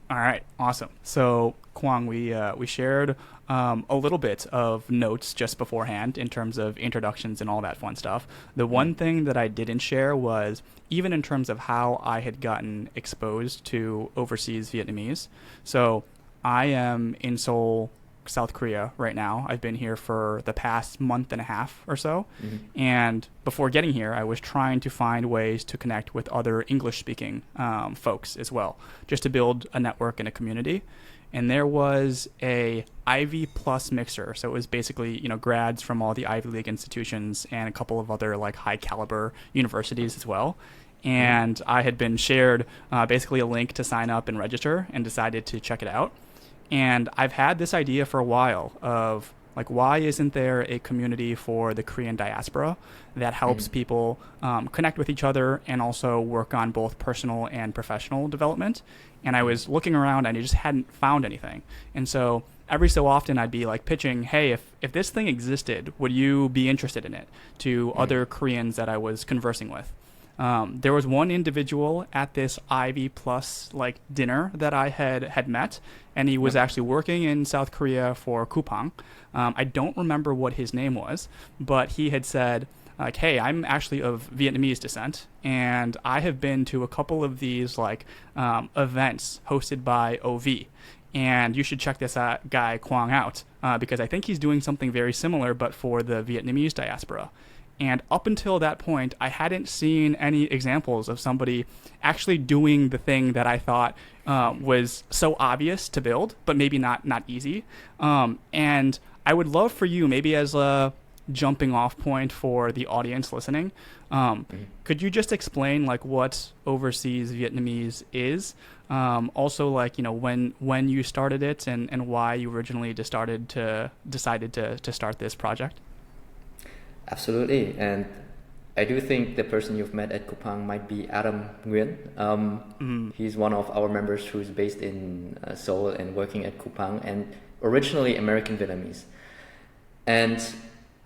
All right, awesome. So Quang, we shared a little bit of notes just beforehand in terms of introductions and all that fun stuff. The Mm, one thing that I didn't share was even in terms of how I had gotten exposed to overseas Vietnamese. So I am in Seoul, South Korea right now. I've been here for the past month and a half or so. mhm, And before getting here, I was trying to find ways to connect with other English speaking folks as well, just to build a network and a community. And there was a Ivy Plus mixer. So it was basically, grads from all the Ivy League institutions and a couple of other like high caliber universities as well. mhm, And I had been shared basically a link to sign up and register and decided to check it out. And I've had this idea for a while of like, why isn't there a community for the Korean diaspora that helps mhm, people connect with each other and also work on both personal and professional development? And I mhm, was looking around and I just hadn't found anything. And so every so often I'd be like pitching, hey, if this thing existed, would you be interested in it to mhm, other Koreans that I was conversing with? There was one individual at this Ivy Plus like dinner that I had met, and he was yep, actually working in South Korea for Kupang. I don't remember what his name was, but he had said like, "Hey, I'm actually of Vietnamese descent, and I have been to a couple of these like events hosted by OV." And you should check this guy Quang out because I think he's doing something very similar, but for the Vietnamese diaspora. And up until that point, I hadn't seen any examples of somebody actually doing the thing that I thought was so obvious to build, but maybe not easy. And I would love for you, maybe as a jumping off point for the audience listening, mhm. could you just explain like what overseas Vietnamese is? Also, like when you started it and why you originally decided to start this project. Absolutely. And I do think the person you've met at Kupang might be Adam Nguyen. Mm, He's one of our members who's based in Seoul and working at Kupang and originally American Vietnamese. And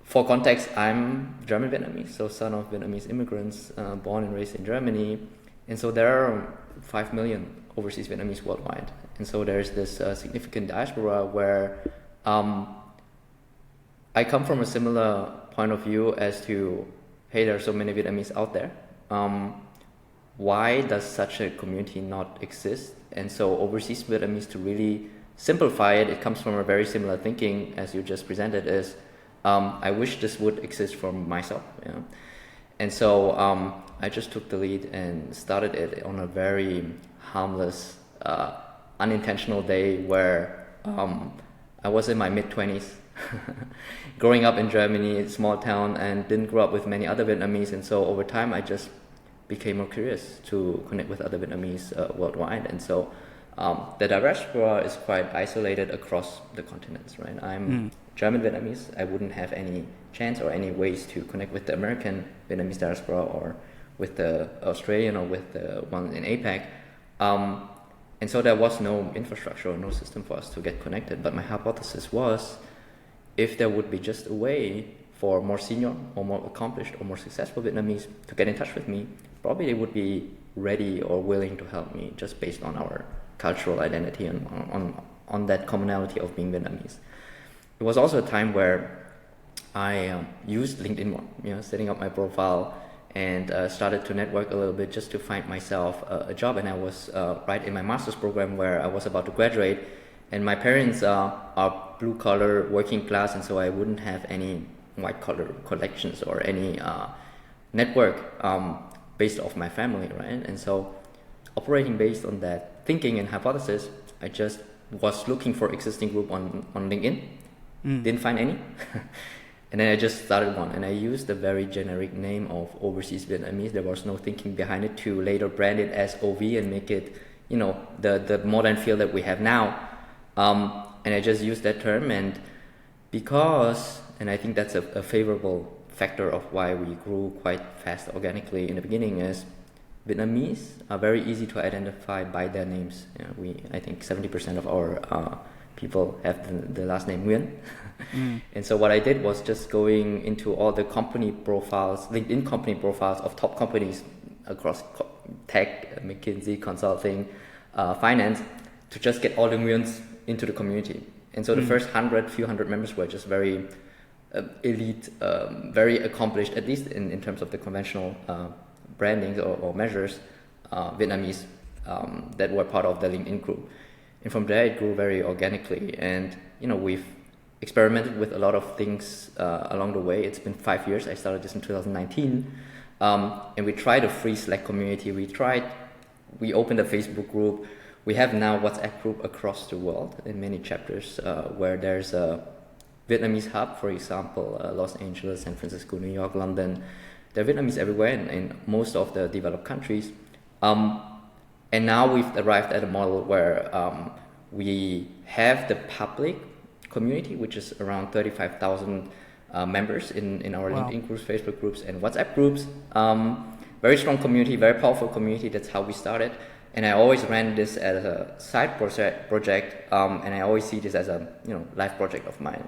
for context, I'm German Vietnamese, so son of Vietnamese immigrants, born and raised in Germany. And so there are 5 million overseas Vietnamese worldwide. And so there's this significant diaspora where um, I come from a similar point of view as to, hey, there are so many Vietnamese out there. Um, why does such a community not exist? And so overseas Vietnamese, to really simplify it, it comes from a very similar thinking as you just presented is, I wish this would exist for myself. You know? And so I just took the lead and started it on a very harmless, unintentional day where I was in my mid-20s, growing up in Germany, a small town, and didn't grow up with many other Vietnamese. And so over time, I just became more curious to connect with other Vietnamese worldwide. And so the diaspora is quite isolated across the continents, right? I'm mm, German Vietnamese. I wouldn't have any chance or any ways to connect with the American Vietnamese diaspora or with the Australian or with the one in APAC. Um, and so there was no infrastructure or no system for us to get connected. But my hypothesis was if there would be just a way for more senior or more accomplished or more successful Vietnamese to get in touch with me, probably they would be ready or willing to help me just based on our cultural identity and on that commonality of being Vietnamese. It was also a time where I used LinkedIn more, setting up my profile and started to network a little bit just to find myself a job. And I was right in my master's program where I was about to graduate, and my parents are blue collar working class, and so I wouldn't have any white collar connections or any network based off my family, right? And so operating based on that thinking and hypothesis, I just was looking for existing group on LinkedIn, mm. didn't find any. And then I just started one, and I used the very generic name of Overseas Vietnamese. There was no thinking behind it to later brand it as OV and make it, the modern feel that we have now. And I just used that term, and I think that's a favorable factor of why we grew quite fast organically in the beginning, is Vietnamese are very easy to identify by their names. I think 70% of our people have the last name Nguyen. Mm. And so what I did was just going into all the company profiles, LinkedIn company profiles of top companies across tech, McKinsey, consulting, finance, to just get all the Nguyen's into the community. And so the first few hundred members were just very elite, very accomplished, at least in terms of the conventional branding or measures, Vietnamese that were part of the LinkedIn group. And from there, it grew very organically. And, we've experimented with a lot of things along the way. It's been 5 years. I started this in 2019. And we tried a free Slack community. We opened a Facebook group. We have now a WhatsApp group across the world in many chapters where there's a Vietnamese hub, for example, Los Angeles, San Francisco, New York, London. There are Vietnamese everywhere in most of the developed countries. And now we've arrived at a model where we have the public community, which is around 35,000 members in our LinkedIn groups, Facebook groups, and WhatsApp groups. Very strong community, very powerful community. That's how we started. And I always ran this as a side project, and I always see this as a life project of mine.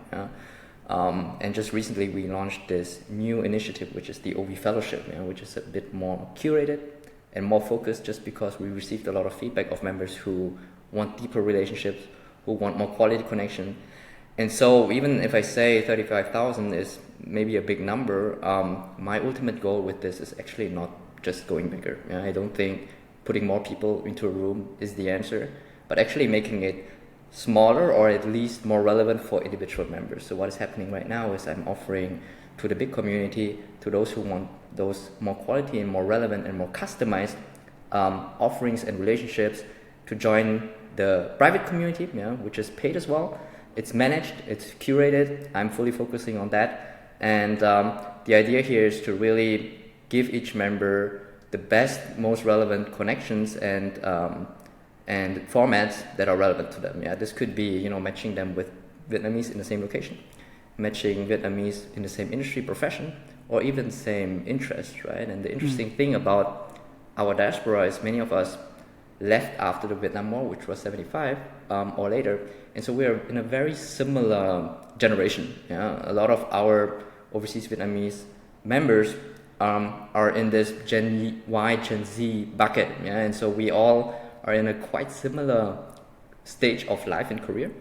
And just recently we launched this new initiative, which is the OV Fellowship, which is a bit more curated and more focused, just because we received a lot of feedback of members who want deeper relationships, who want more quality connection. And so even if I say 35,000 is maybe a big number, my ultimate goal with this is actually not just going bigger. I don't think putting more people into a room is the answer, but actually making it smaller or at least more relevant for individual members. So what is happening right now is I'm offering to the big community, to those who want those more quality and more relevant and more customized offerings and relationships, to join the private community, which is paid as well. It's managed, it's curated. I'm fully focusing on that. And the idea here is to really give each member the best, most relevant connections and formats that are relevant to them. This could be, matching them with Vietnamese in the same location, matching Vietnamese in the same industry, profession, or even same interest, right? And the interesting thing about our diaspora is many of us left after the Vietnam War, which was 75 or later. And so we're in a very similar generation. A lot of our overseas Vietnamese members are in this Gen Y, Gen Z bucket. And so we all are in a quite similar stage of life and career.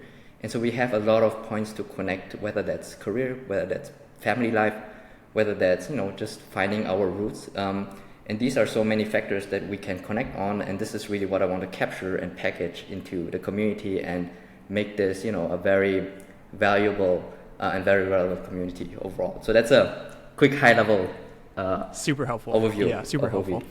And so we have a lot of points to connect, whether that's career, whether that's family life, whether that's, just finding our roots. And these are so many factors that we can connect on. And this is really what I want to capture and package into the community and make this, a very valuable and very relevant community overall. So that's a quick high level super helpful overview. Yeah, super helpful.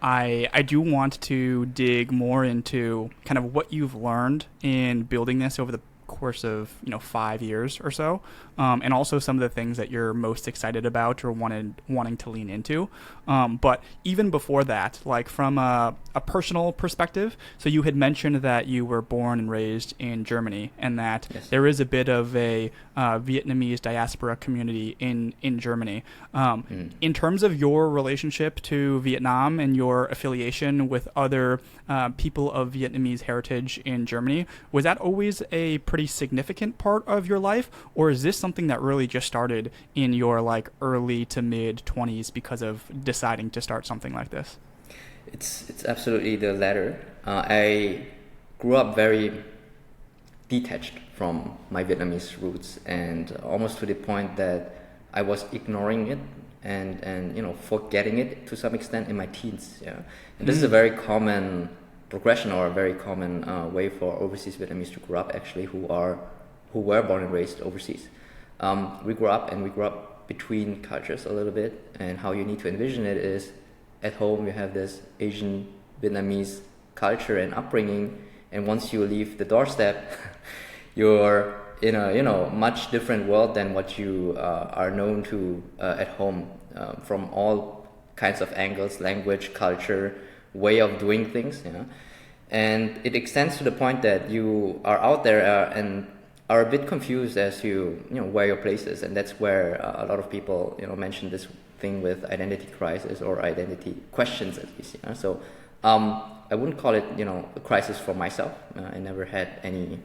I do want to dig more into kind of what you've learned in building this over the course of 5 years or so, and also some of the things that you're most excited about or wanting to lean into. But even before that, like from a personal perspective, so you had mentioned that you were born and raised in Germany, and that there is a bit of a Vietnamese diaspora community in Germany. In terms of your relationship to Vietnam and your affiliation with other people of Vietnamese heritage in Germany, was that always a pretty significant part of your life, or is this something that really just started in your early to mid 20s because of deciding to start something like this? It's absolutely the latter. I grew up very detached from my Vietnamese roots, and almost to the point that I was ignoring it and forgetting it to some extent in my teens. And this is a very common progression, or a very common way for overseas Vietnamese to grow up, actually, who were born and raised overseas. We grew up between cultures a little bit, and how you need to envision it is, at home you have this Asian Vietnamese culture and upbringing, and once you leave the doorstep, you're in a much different world than what you are known to at home, from all kinds of angles, language, culture, way of doing things, and it extends to the point that you are out there and are a bit confused as to where your place is, and that's where a lot of people mention this thing with identity crisis or identity questions, at least. So I wouldn't call it a crisis for myself. I never had any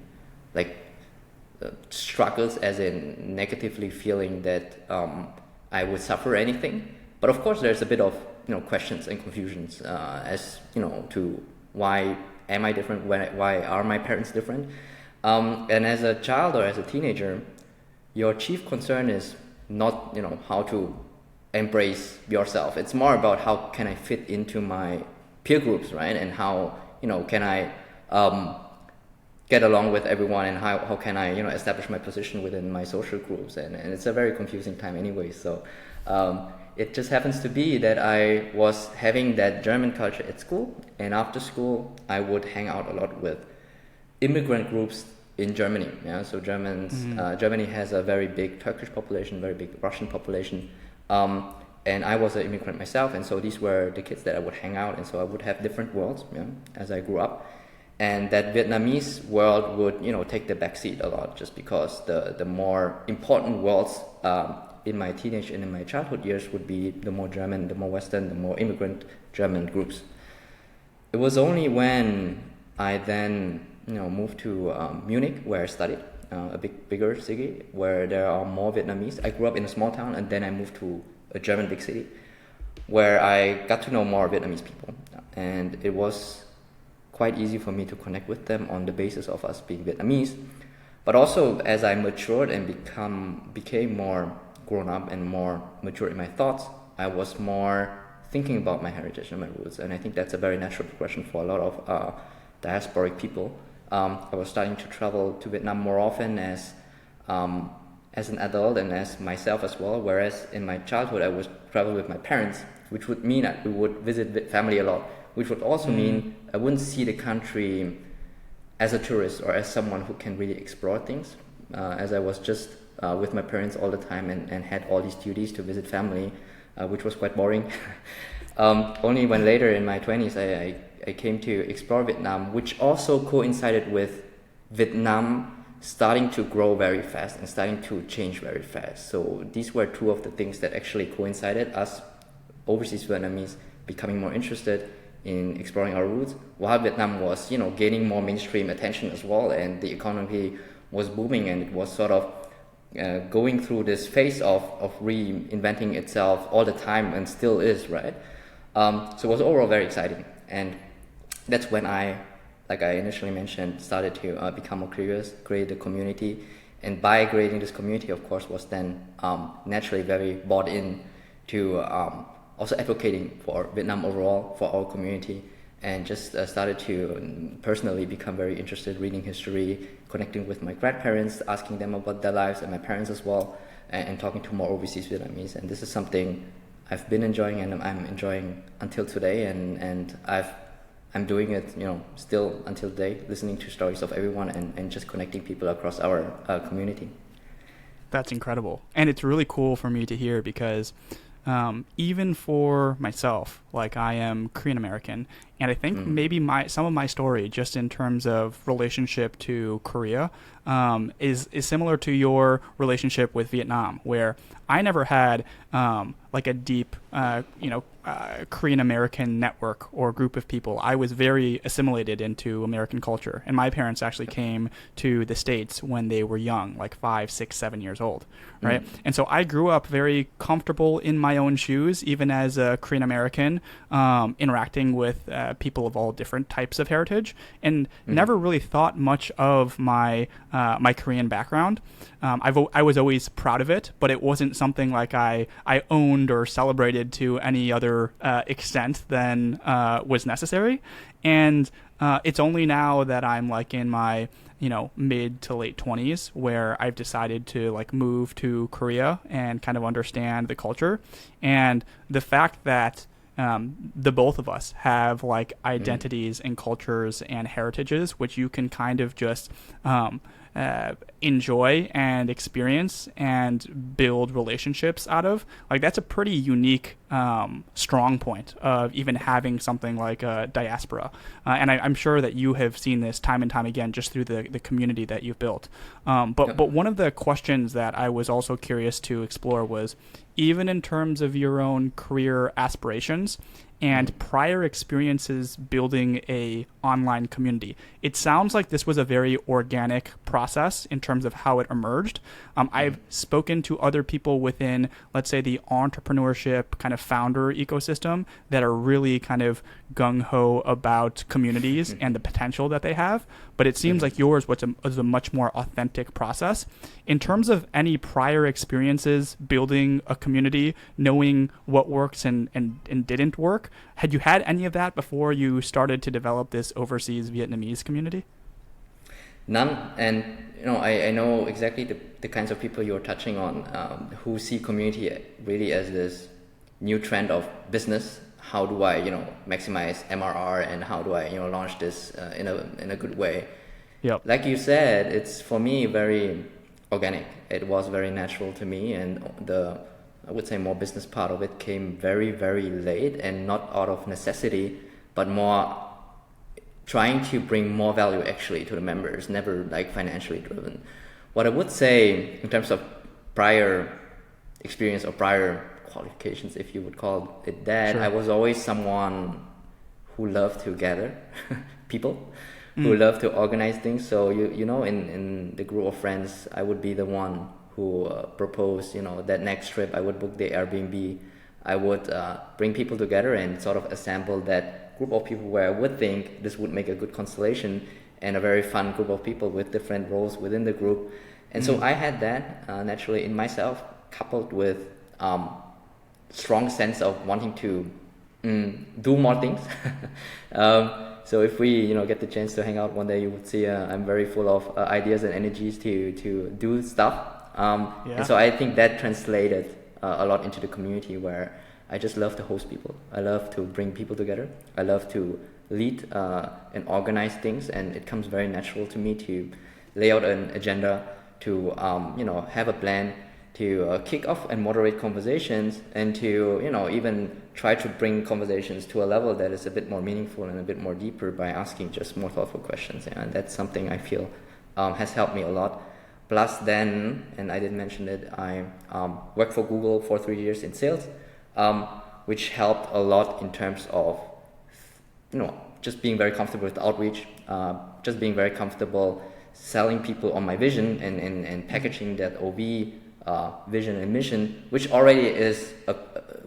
struggles, as in negatively feeling that I would suffer anything. But of course, there's a bit of questions and confusions as to why am I different? Why are my parents different? And as a child or as a teenager, your chief concern is not, how to embrace yourself. It's more about how can I fit into my peer groups, right? And how, can I get along with everyone, and how can I, establish my position within my social groups. And it's a very confusing time anyway. So it just happens to be that I was having that German culture at school, and after school I would hang out a lot with immigrant groups in Germany. Yeah, so Germany has a very big Turkish population, very big Russian population, and I was an immigrant myself, and so these were the kids that I would hang out, and so I would have different worlds, as I grew up, and that Vietnamese world would, take the backseat a lot, just because the more important worlds in my teenage and in my childhood years would be the more German, the more Western, the more immigrant German groups. It was only when I then moved to Munich, where I studied, a bigger city where there are more Vietnamese. I grew up in a small town, and then I moved to a German big city where I got to know more Vietnamese people, and it was quite easy for me to connect with them on the basis of us being Vietnamese. But also, as I matured and became more grown up and more mature in my thoughts, I was more thinking about my heritage and my roots, and I think that's a very natural progression for a lot of diasporic people. I was starting to travel to Vietnam more often as an adult and as myself as well, whereas in my childhood I was traveling with my parents, which would mean that we would visit family a lot, which would also mean I wouldn't see the country as a tourist or as someone who can really explore things, as I was just with my parents all the time and had all these duties to visit family, which was quite boring. Only when later in my 20s I came to explore Vietnam, which also coincided with Vietnam starting to grow very fast and starting to change very fast. So these were two of the things that actually coincided, us overseas Vietnamese becoming more interested in exploring our roots, while Vietnam was, gaining more mainstream attention as well, and the economy was booming, and it was sort of going through this phase of reinventing itself all the time, and still is, right? So it was overall very exciting, and that's when I, like I initially mentioned, started to become more curious, create a community, and by creating this community, of course, was then naturally very bought in to also advocating for Vietnam overall, for our community, and just started to personally become very interested reading history, connecting with my grandparents, asking them about their lives, and my parents as well, and talking to more overseas Vietnamese. And this is something I've been enjoying, and I'm enjoying until today, and I'm doing it, still until today, listening to stories of everyone and just connecting people across our community. That's incredible. And it's really cool for me to hear, because even for myself, like, I am Korean American, and I think maybe some of my story, just in terms of relationship to Korea, is similar to your relationship with Vietnam, where I never had like a deep Korean American network or group of people. I was very assimilated into American culture, and my parents actually came to the States when they were young, like 5, 6, 7 years old, right? And so I grew up very comfortable in my own shoes, even as a Korean American, interacting with people of all different types of heritage, and never really thought much of my my Korean background. I was always proud of it, but it wasn't something like I owned or celebrated to any other extent than was necessary. And it's only now that I'm like in my mid to late 20s where I've decided to like move to Korea and kind of understand the culture, and the fact that the both of us have like identities and cultures and heritages which you can kind of just enjoy and experience and build relationships out of. Like, that's a pretty unique strong point of even having something like a diaspora. And I'm sure that you have seen this time and time again just through the community that you've built. But one of the questions that I was also curious to explore was, even in terms of your own career aspirations and prior experiences building a online community. It sounds like this was a very organic process in terms of how it emerged. I've spoken to other people within, let's say, the entrepreneurship kind of founder ecosystem that are really kind of gung-ho about communities and the potential that they have. But it seems like yours was a much more authentic process. In terms of any prior experiences building a community, knowing what works and didn't work, had you had any of that before you started to develop this overseas Vietnamese community? None. And I know exactly the kinds of people you're touching on, who see community really as this new trend of business. How do I maximize MRR, and how do I launch this in a good way? Yep. Like you said, it's for me very organic. It was very natural to me, and I would say more business part of it came very, very late, and not out of necessity, but more trying to bring more value actually to the members, never like financially driven. What I would say in terms of prior experience or prior qualifications, if you would call it that, sure. I was always someone who loved to gather people, who loved to organize things. So in the group of friends, I would be the one who proposed that next trip. I would book the Airbnb. I would bring people together and sort of assemble that group of people where I would think this would make a good constellation and a very fun group of people with different roles within the group. And so I had that naturally in myself, coupled with strong sense of wanting to do more things. So if we get the chance to hang out one day, you would see I'm very full of ideas and energies to do stuff. And so I think that translated a lot into the community, where I just love to host people. I love to bring people together. I love to lead and organize things, and it comes very natural to me to lay out an agenda, to have a plan, to kick off and moderate conversations, and to even try to bring conversations to a level that is a bit more meaningful and a bit more deeper by asking just more thoughtful questions. And that's something I feel has helped me a lot. Plus then, and I didn't mention it, I worked for Google for 3 years in sales, which helped a lot in terms of just being very comfortable with outreach, just being very comfortable selling people on my vision and packaging that OV vision and mission, which already is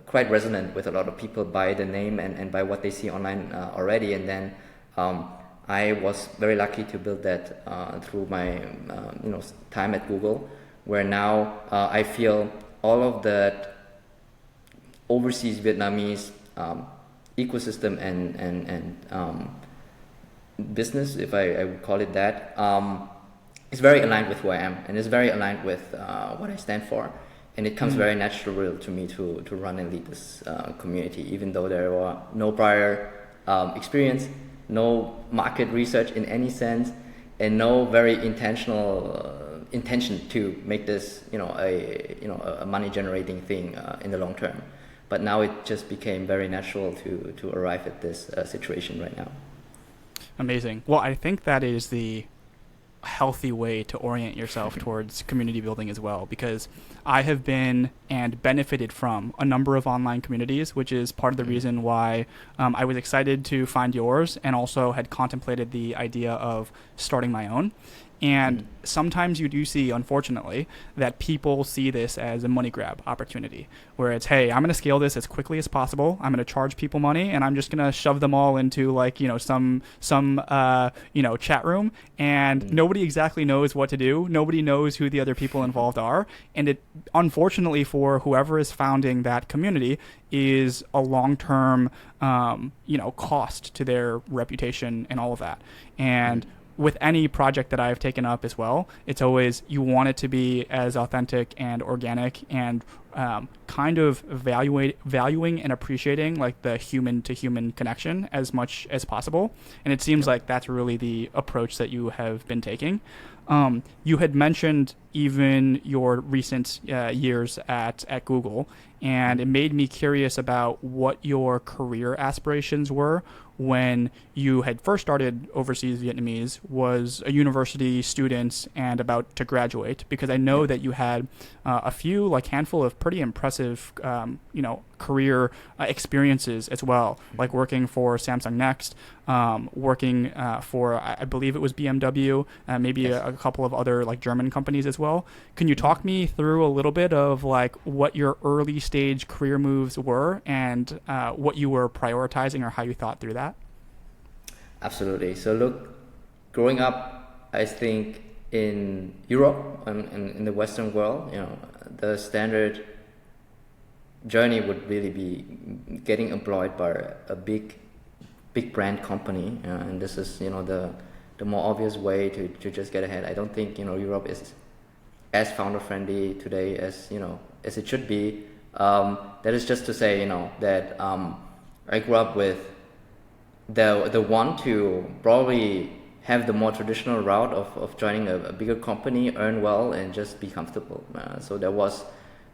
quite resonant with a lot of people by the name and by what they see online already. And then I was very lucky to build that through my time at Google, where now I feel all of that overseas Vietnamese ecosystem and business, if I would call it that, is very aligned with who I am, and is very aligned with what I stand for. And it comes very natural to me to run and lead this community, even though there were no prior experience, no market research in any sense, and no very intention to make this a money generating thing in the long term. But now it just became very natural to arrive at this situation right now. Amazing. Well, I think that is the healthy way to orient yourself towards community building as well, because I have been and benefited from a number of online communities, which is part of the reason why I was excited to find yours, and also had contemplated the idea of starting my own. And sometimes you do see, unfortunately, that people see this as a money grab opportunity, where it's, hey, I'm going to scale this as quickly as possible. I'm going to charge people money, and I'm just going to shove them all into some chat room, and nobody exactly knows what to do. Nobody knows who the other people involved are, and it, unfortunately, for whoever is founding that community, is a long-term, cost to their reputation and all of that. And with any project that I've taken up as well, it's always, you want it to be as authentic and organic, and kind of valuing and appreciating like the human to human connection as much as possible. And it seems like that's really the approach that you have been taking. You had mentioned even your recent years at Google, and it made me curious about what your career aspirations were when you had first started Overseas Vietnamese was a university student and about to graduate, because I know that you had a few, like handful of pretty impressive, career experiences as well, like working for Samsung Next, working for, I believe it was BMW, maybe Yes. a couple of other like German companies as well. Can you talk me through a little bit of like what your early stage career moves were and what you were prioritizing or how you thought through that? Absolutely. So look, growing up, I think in Europe and in the Western world, the standard journey would really be getting employed by a big brand company, and this is the more obvious way to just get ahead. I don't think Europe is as founder friendly today as it should be. That is just to say that I grew up with the want to probably have the more traditional route of joining a bigger company, earn well, and just be comfortable. So there was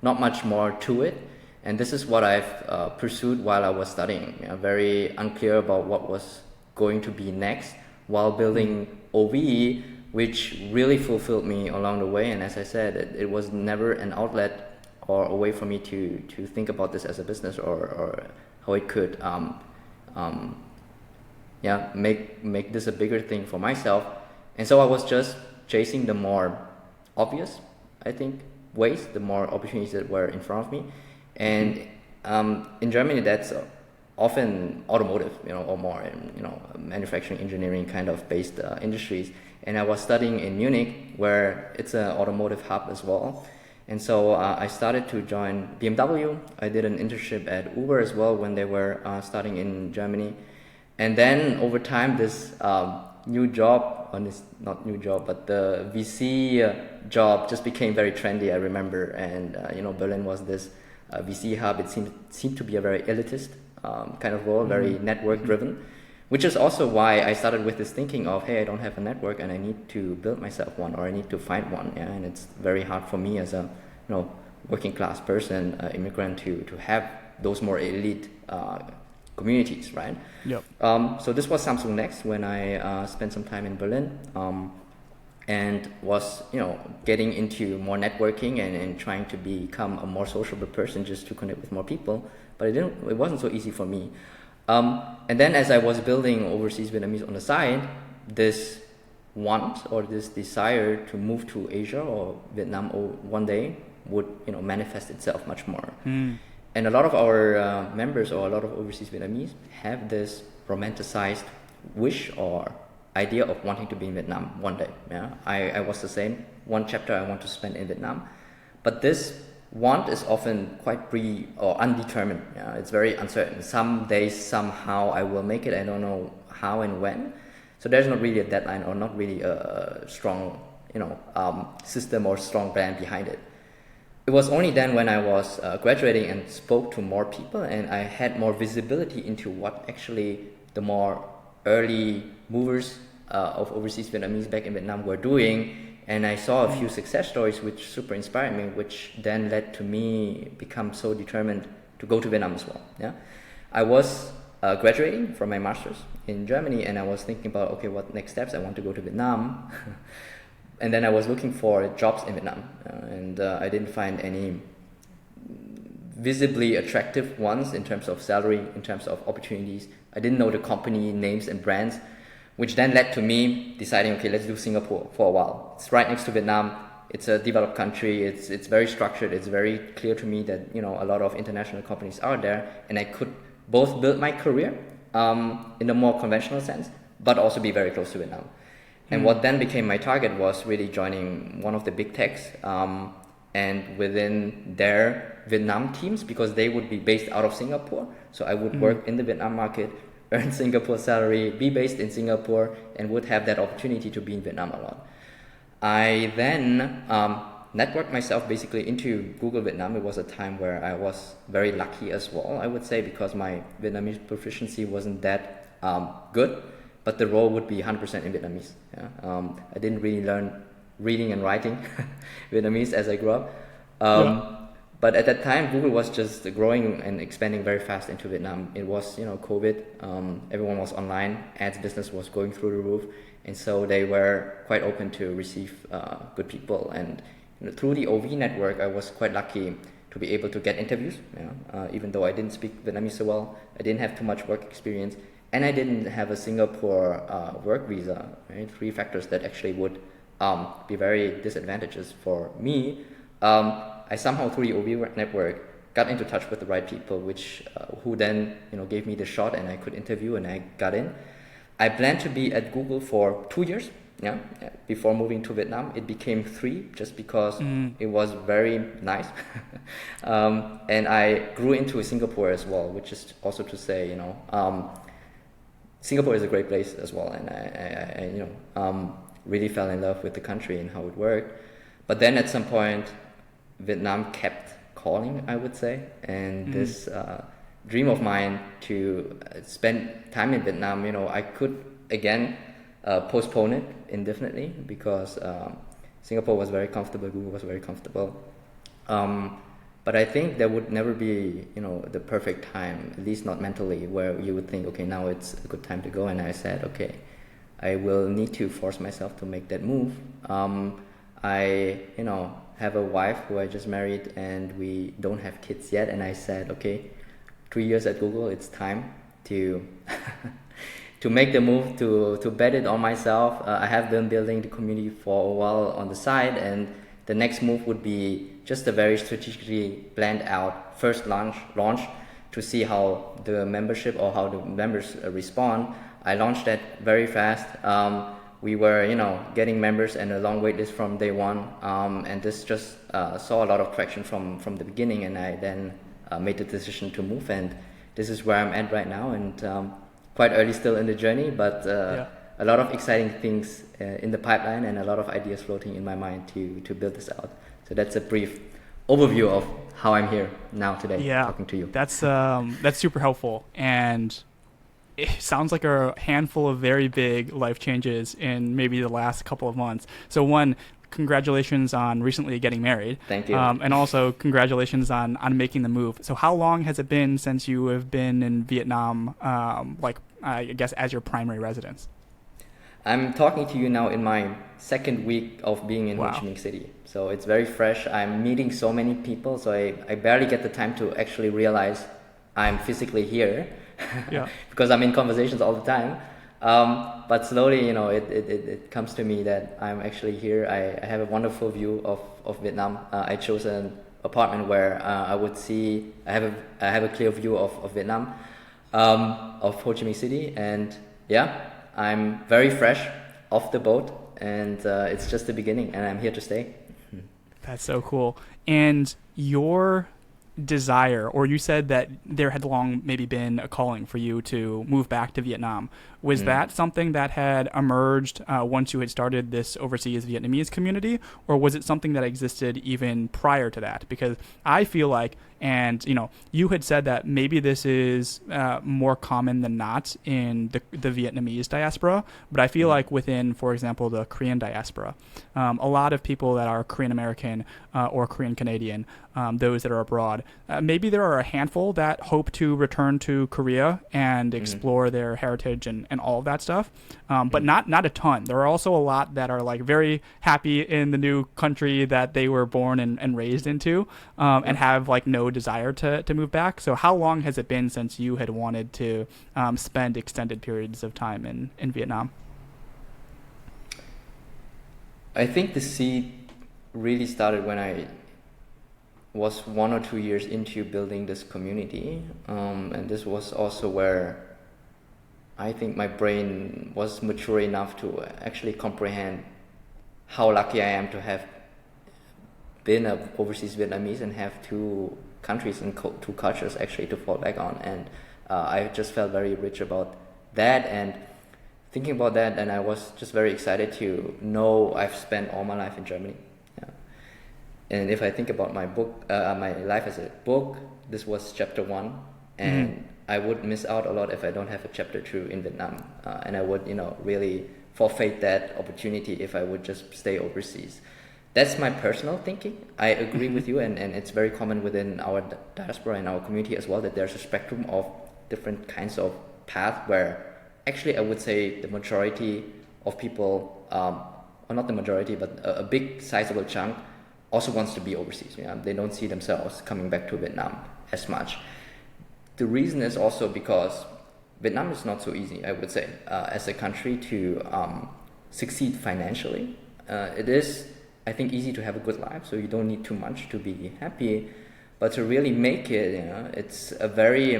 not much more to it, and this is what I've pursued while I was studying. Very unclear about what was going to be next, while building OVE, which really fulfilled me along the way. And as I said, it was never an outlet or a way for me to think about this as a business or how it could make this a bigger thing for myself. And so I was just chasing the more obvious, I think, ways, the more opportunities that were in front of me. And in Germany, that's often automotive, or more in manufacturing, engineering kind of based industries. And I was studying in Munich, where it's an automotive hub as well. And so I started to join BMW. I did an internship at Uber as well when they were starting in Germany. And then over time, this new job, or this not new job, but the VC job just became very trendy, I remember. And Berlin was this VC hub. It seemed to be a very elitist kind of role, very network driven, which is also why I started with this thinking of, hey, I don't have a network and I need to build myself one, or I need to find one. Yeah? And it's very hard for me as a working class person, immigrant, to have those more elite communities, right? Yep. So this was Samsung Next when I spent some time in Berlin, and was getting into more networking and trying to become a more sociable person, just to connect with more people. But it wasn't so easy for me. And then as I was building Overseas Vietnamese on the side, this want or this desire to move to Asia or Vietnam one day would manifest itself much more. And a lot of our members, or a lot of Overseas Vietnamese, have this romanticized wish or idea of wanting to be in Vietnam one day. Yeah, I was the same. One chapter I want to spend in Vietnam, but this want is often quite or undetermined. Yeah, it's very uncertain. Some days somehow I will make it. I don't know how and when. So there's not really a deadline or not really a strong system or strong brand behind it. It was only then when I was graduating and spoke to more people, and I had more visibility into what actually the more early movers of Overseas Vietnamese back in Vietnam were doing. And I saw a few success stories which super inspired me, which then led to me become so determined to go to Vietnam as well. Yeah, I was graduating from my master's in Germany, and I was thinking about, okay, what next steps? I want to go to Vietnam. And then I was looking for jobs in Vietnam, and I didn't find any visibly attractive ones in terms of salary, in terms of opportunities. I didn't know the company names and brands, which then led to me deciding, okay, let's do Singapore for a while. It's right next to Vietnam. It's a developed country. It's very structured. It's very clear to me that a lot of international companies are there, and I could both build my career in a more conventional sense, but also be very close to Vietnam. And what then became my target was really joining one of the big techs, and within their Vietnam teams, because they would be based out of Singapore. So I would work in the Vietnam market, earn Singapore salary, be based in Singapore, and would have that opportunity to be in Vietnam a lot. I then networked myself basically into Google Vietnam. It was a time where I was very lucky as well, I would say, because my Vietnamese proficiency wasn't that good. But the role would be 100% in Vietnamese. Yeah? I didn't really learn reading and writing Vietnamese as I grew up. But at that time, Google was just growing and expanding very fast into Vietnam. It was, COVID. Everyone was online. Ads business was going through the roof, and so they were quite open to receive good people. And through the OV network, I was quite lucky to be able to get interviews. Even though I didn't speak Vietnamese so well, I didn't have too much work experience, and I didn't have a Singapore work visa. Right, 3 factors that actually would be very disadvantageous for me. I somehow through the OV network got into touch with the right people, which who then gave me the shot, and I could interview, and I got in. I planned to be at Google for 2 years. Before moving to Vietnam. It became 3 just because it was very nice. And I grew into Singapore as well, which is also to say, Singapore is a great place as well, and I really fell in love with the country and how it worked. But then at some point, Vietnam kept calling, I would say, and this dream of mine to spend time in Vietnam, I could again postpone it indefinitely because Singapore was very comfortable, Google was very comfortable. But I think there would never be, the perfect time, at least not mentally, where you would think, okay, now it's a good time to go. And I said, okay, I will need to force myself to make that move. I, have a wife who I just married, and we don't have kids yet. And I said, okay, 3 years at Google, it's time to to make the move, to bet it on myself. I have been building the community for a while on the side, and the next move would be just a very strategically planned out first launch to see how the membership or how the members respond. I launched that very fast. We were, getting members and a long wait list from day one, and this just saw a lot of traction from the beginning, and I then made the decision to move, and this is where I'm at right now, and quite early still in the journey, but a lot of exciting things in the pipeline and a lot of ideas floating in my mind to build this out. So that's a brief overview of how I'm here now today talking to you. That's super helpful, and it sounds like a handful of very big life changes in maybe the last couple of months. So one, congratulations on recently getting married. Thank you. And also congratulations on making the move. So how long has it been since you have been in Vietnam, I guess as your primary residence? I'm talking to you now in my second week of being in Ho Chi Minh City. So it's very fresh. I'm meeting so many people, so I barely get the time to actually realize I'm physically here. Because I'm in conversations all the time. But slowly, it comes to me that I'm actually here. I have a wonderful view of Vietnam. I chose an apartment where I would see. I have a clear view of Vietnam, of Ho Chi Minh City, and I'm very fresh off the boat, and it's just the beginning, and I'm here to stay. That's so cool. And your desire, or you said that there had long maybe been a calling for you to move back to Vietnam. Was that something that had emerged once you had started this overseas Vietnamese community, or was it something that existed even prior to that? Because I feel like, and you had said that maybe this is more common than not in the Vietnamese diaspora, but I feel like within, for example, the Korean diaspora, a lot of people that are Korean American or Korean Canadian, those that are abroad, maybe there are a handful that hope to return to Korea and explore their heritage and all of that stuff, but not a ton. There are also a lot that are like very happy in the new country that they were born and raised into, and have like no desire to move back. So how long has it been since you had wanted to spend extended periods of time in Vietnam? I think the seed really started when I was 1 or 2 years into building this community, and this was also where I think my brain was mature enough to actually comprehend how lucky I am to have been an overseas Vietnamese and have 2 countries and 2 cultures actually to fall back on, and I just felt very rich about that, and thinking about that, and I was just very excited to know I've spent all my life in Germany. And if I think about my book, my life as a book, this was chapter 1, and I would miss out a lot if I don't have a chapter 2 in Vietnam, and I would, really forfeit that opportunity if I would just stay overseas. That's my personal thinking. I agree with you, and it's very common within our diaspora and our community as well that there's a spectrum of different kinds of path where actually I would say the majority of people, or not the majority, but a big sizable chunk also wants to be overseas. You know? They don't see themselves coming back to Vietnam as much. The reason is also because Vietnam is not so easy, I would say, as a country to succeed financially. It is, I think, easy to have a good life, so you don't need too much to be happy. But to really make it, you know, it's a very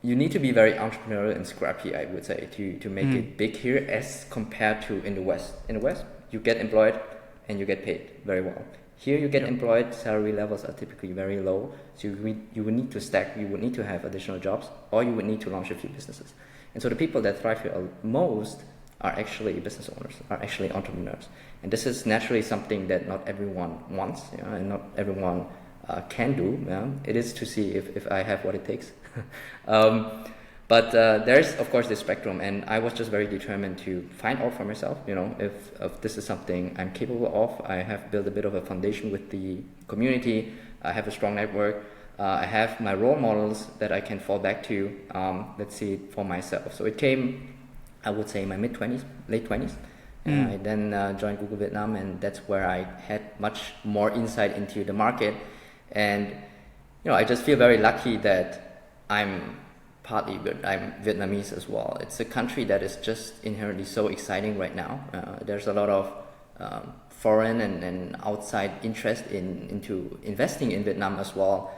you need to be very entrepreneurial and scrappy, I would say, to make it big here as compared to in the West. In the West, you get employed and you get paid very well. Here you get employed, salary levels are typically very low, so you would need to stack, you would need to have additional jobs, or you would need to launch a few businesses. And so the people that thrive here most are actually business owners, are actually entrepreneurs. And this is naturally something that not everyone wants, you know, and not everyone can do. Yeah? It is to see if I have what it takes. But there's of course this spectrum, and I was just very determined to find out for myself, you know, if this is something I'm capable of. I have built a bit of a foundation with the community. I have a strong network. I have my role models that I can fall back to. Let's see for myself. So it came, I would say, in my mid-20s, late 20s. I then joined Google Vietnam, and that's where I had much more insight into the market. And you know, I just feel very lucky that I'm Vietnamese as well. It's a country that is just inherently so exciting right now. There's a lot of foreign and outside interest into investing in Vietnam as well.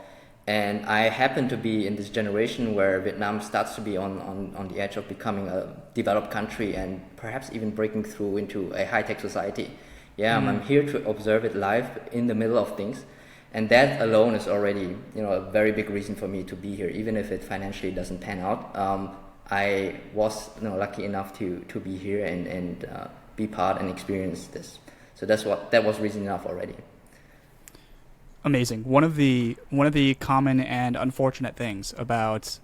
And I happen to be in this generation where Vietnam starts to be on the edge of becoming a developed country and perhaps even breaking through into a high-tech society. I'm here to observe it live in the middle of things. And that alone is already, you know, a very big reason for me to be here, even if it financially doesn't pan out. I was, you know, lucky enough to be here and be part and experience this. So that was reason enough already. Amazing. One of the common and unfortunate things about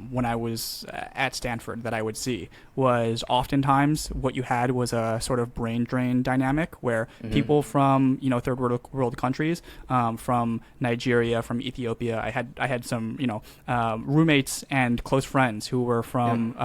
when I was at Stanford that I would see was oftentimes what you had was a sort of brain drain dynamic where people from, you know, third world countries, from Nigeria, from Ethiopia, I had some, you know, roommates and close friends who were from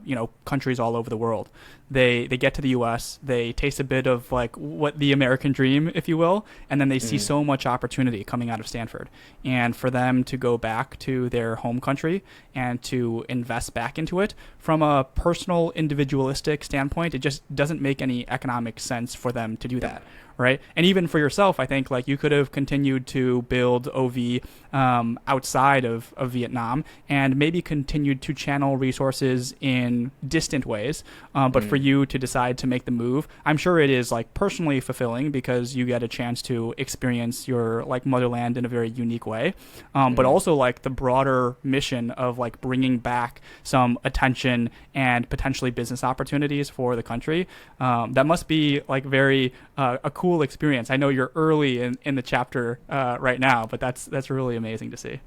you know, countries all over the world. They get to the U.S., they taste a bit of like what the American dream, if you will, and then they see so much opportunity coming out of Stanford. And for them to go back to their home country and to invest back into it from a personal, individualistic standpoint, it just doesn't make any economic sense for them to do that. Right. And even for yourself, I think like you could have continued to build OV outside of Vietnam and maybe continued to channel resources in distant ways. But for you to decide to make the move, I'm sure it is like personally fulfilling because you get a chance to experience your like motherland in a very unique way. But also like the broader mission of like bringing back some attention and potentially business opportunities for the country. That must be like very a cool experience. I know you're early in the chapter right now, but that's really amazing to see.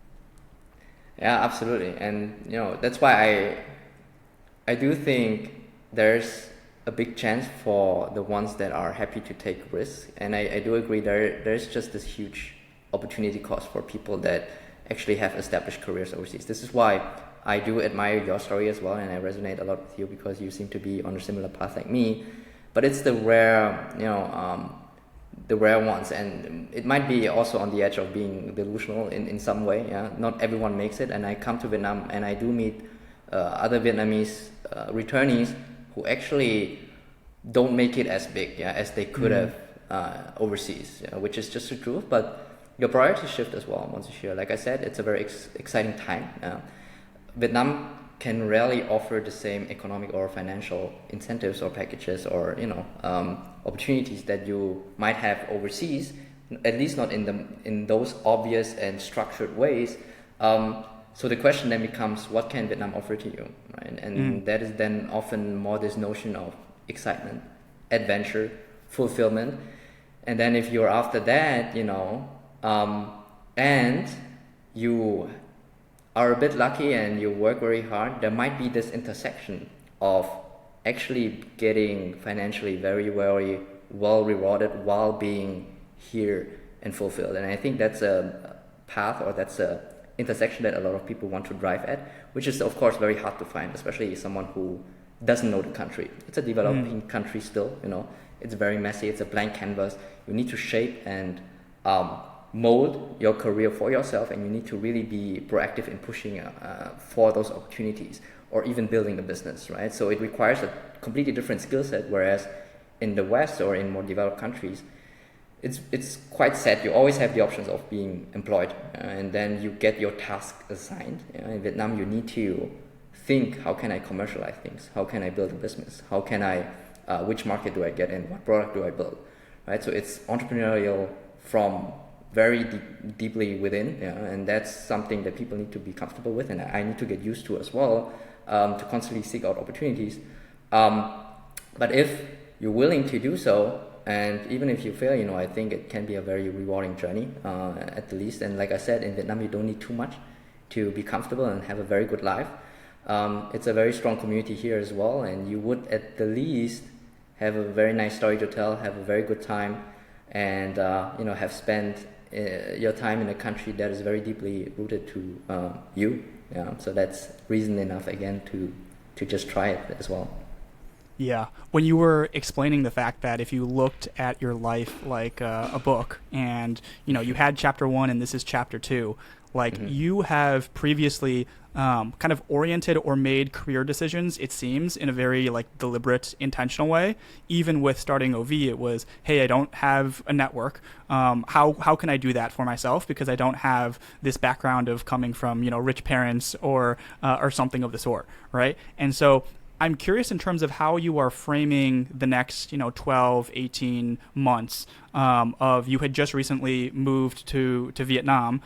Yeah, absolutely. And you know, that's why I do think there's a big chance for the ones that are happy to take risks. And I do agree there's just this huge opportunity cost for people that actually have established careers overseas. This is why I do admire your story as well, and I resonate a lot with you because you seem to be on a similar path like me. But it's the rare, you know, the rare ones, and it might be also on the edge of being delusional in some way. Yeah, not everyone makes it, and I come to Vietnam and I do meet other Vietnamese returnees who actually don't make it as big, as they could have overseas, which is just the truth. But your priorities shift as well once you're here. Like I said, it's a very exciting time. Vietnam can rarely offer the same economic or financial incentives or packages or, you know, opportunities that you might have overseas, at least not in those obvious and structured ways. So the question then becomes, what can Vietnam offer to you, right? And that is then often more this notion of excitement, adventure, fulfillment. And then if you're after that, you know, and you are a bit lucky and you work very hard, there might be this intersection of actually getting financially very, very well rewarded while being here and fulfilled. And I think that's a path, or that's a intersection that a lot of people want to drive at, which is of course very hard to find, especially someone who doesn't know the country. It's a developing country still, it's very messy, it's a blank canvas. You need to shape and mold your career for yourself, and you need to really be proactive in pushing for those opportunities, or even building a business, right? So it requires a completely different skill set, whereas in the West or in more developed countries, it's quite set. You always have the options of being employed, and then you get your task assigned. In Vietnam, you need to think, how can I commercialize things? How can I build a business? How can I, which market do I get in? What product do I build? Right? So it's entrepreneurial from very deeply within, and that's something that people need to be comfortable with, and I need to get used to as well, to constantly seek out opportunities. But if you're willing to do so, and even if you fail, I think it can be a very rewarding journey, at the least. And like I said, in Vietnam, you don't need too much to be comfortable and have a very good life. It's a very strong community here as well, and you would at the least have a very nice story to tell, have a very good time, and have spent your time in a country that is very deeply rooted to you. So that's reason enough again to just try it as well. Yeah. When you were explaining the fact that if you looked at your life like a book, and you had chapter 1 and this is chapter 2, like you have previously kind of oriented or made career decisions, it seems, in a very deliberate, intentional way. Even with starting OV, it was, hey, I don't have a network. How can I do that for myself? Because I don't have this background of coming from rich parents or something of the sort, right? And so I'm curious in terms of how you are framing the next 12, 18 months of, you had just recently moved to Vietnam.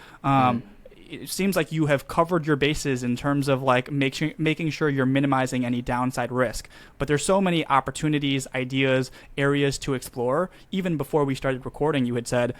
It seems like you have covered your bases in terms of making sure you're minimizing any downside risk. But there's so many opportunities, ideas, areas to explore. Even before we started recording, you had said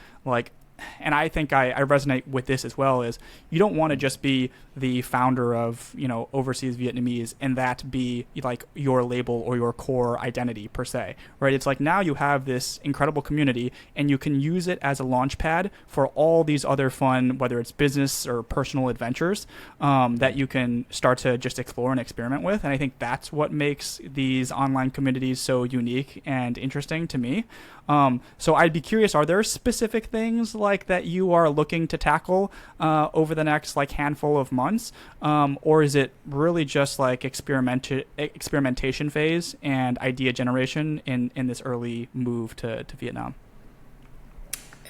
and I think I resonate with this as well, is you don't want to just be the founder of, Overseas Vietnamese and that be your label or your core identity per se, right? It's now you have this incredible community and you can use it as a launch pad for all these other fun, whether it's business or personal adventures, that you can start to just explore and experiment with. And I think that's what makes these online communities so unique and interesting to me. So I'd be curious, are there specific things that you are looking to tackle over the next handful of months, or is it really just experimentation phase and idea generation in this early move to Vietnam?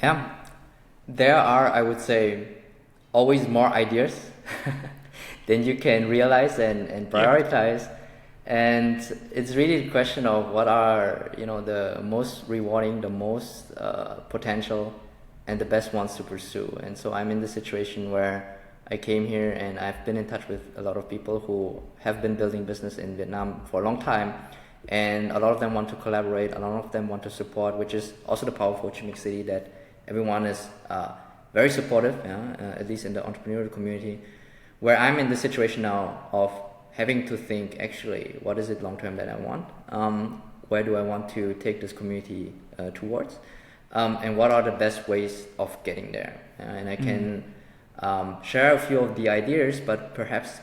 Yeah, there are, I would say, always more ideas than you can realize and prioritize. Yeah. And it's really the question of what are the most rewarding, the most potential, and the best ones to pursue. And so I'm in the situation where I came here and I've been in touch with a lot of people who have been building business in Vietnam for a long time, and a lot of them want to collaborate, a lot of them want to support, which is also the power of Ho Chi Minh City, that everyone is very supportive, at least in the entrepreneurial community, where I'm in the situation now of having to think, actually, what is it long-term that I want? Where do I want to take this community towards? And what are the best ways of getting there? And I can share a few of the ideas, but perhaps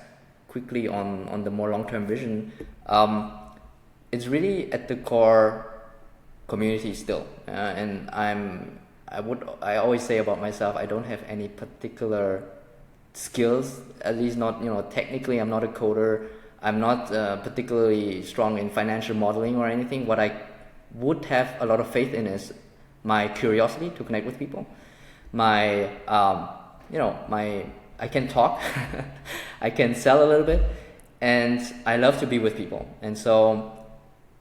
quickly on the more long-term vision. It's really at the core community still. And I always say about myself, I don't have any particular skills, at least not, technically I'm not a coder, I'm not particularly strong in financial modeling or anything. What I would have a lot of faith in is my curiosity to connect with people, I can talk, I can sell a little bit, and I love to be with people. And so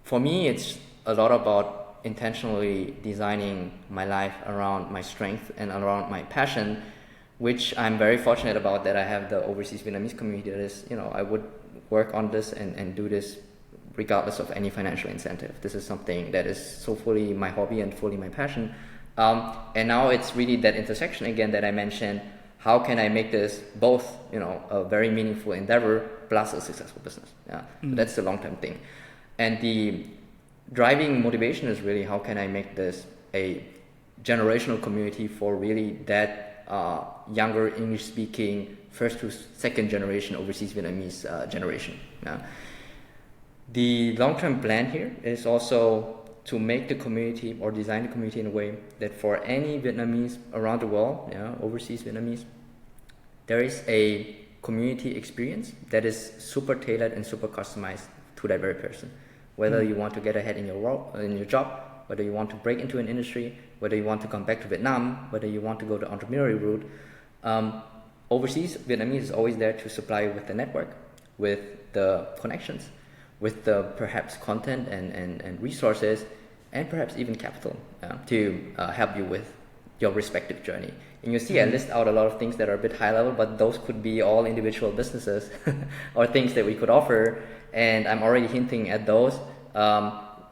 for me, it's a lot about intentionally designing my life around my strength and around my passion, which I'm very fortunate about, that I have the Overseas Vietnamese community that is, I would work on this and do this regardless of any financial incentive. This is something that is so fully my hobby and fully my passion. And now it's really that intersection again that I mentioned. How can I make this both, a very meaningful endeavor plus a successful business? So that's the long-term thing. And driving motivation is really how can I make this a generational community for really that younger English speaking first to second generation overseas Vietnamese generation. Yeah. The long-term plan here is also to make the community or design the community in a way that for any Vietnamese around the world, yeah, overseas Vietnamese, there is a community experience that is super tailored and super customized to that very person. Whether you want to get ahead in your work, in your job, whether you want to break into an industry, whether you want to come back to Vietnam, whether you want to go the entrepreneurial route, overseas Vietnamese is always there to supply you with the network, with the connections, with the perhaps content and resources, and perhaps even capital to help you with your respective journey. And you see, I list out a lot of things that are a bit high level, but those could be all individual businesses or things that we could offer. And I'm already hinting at those,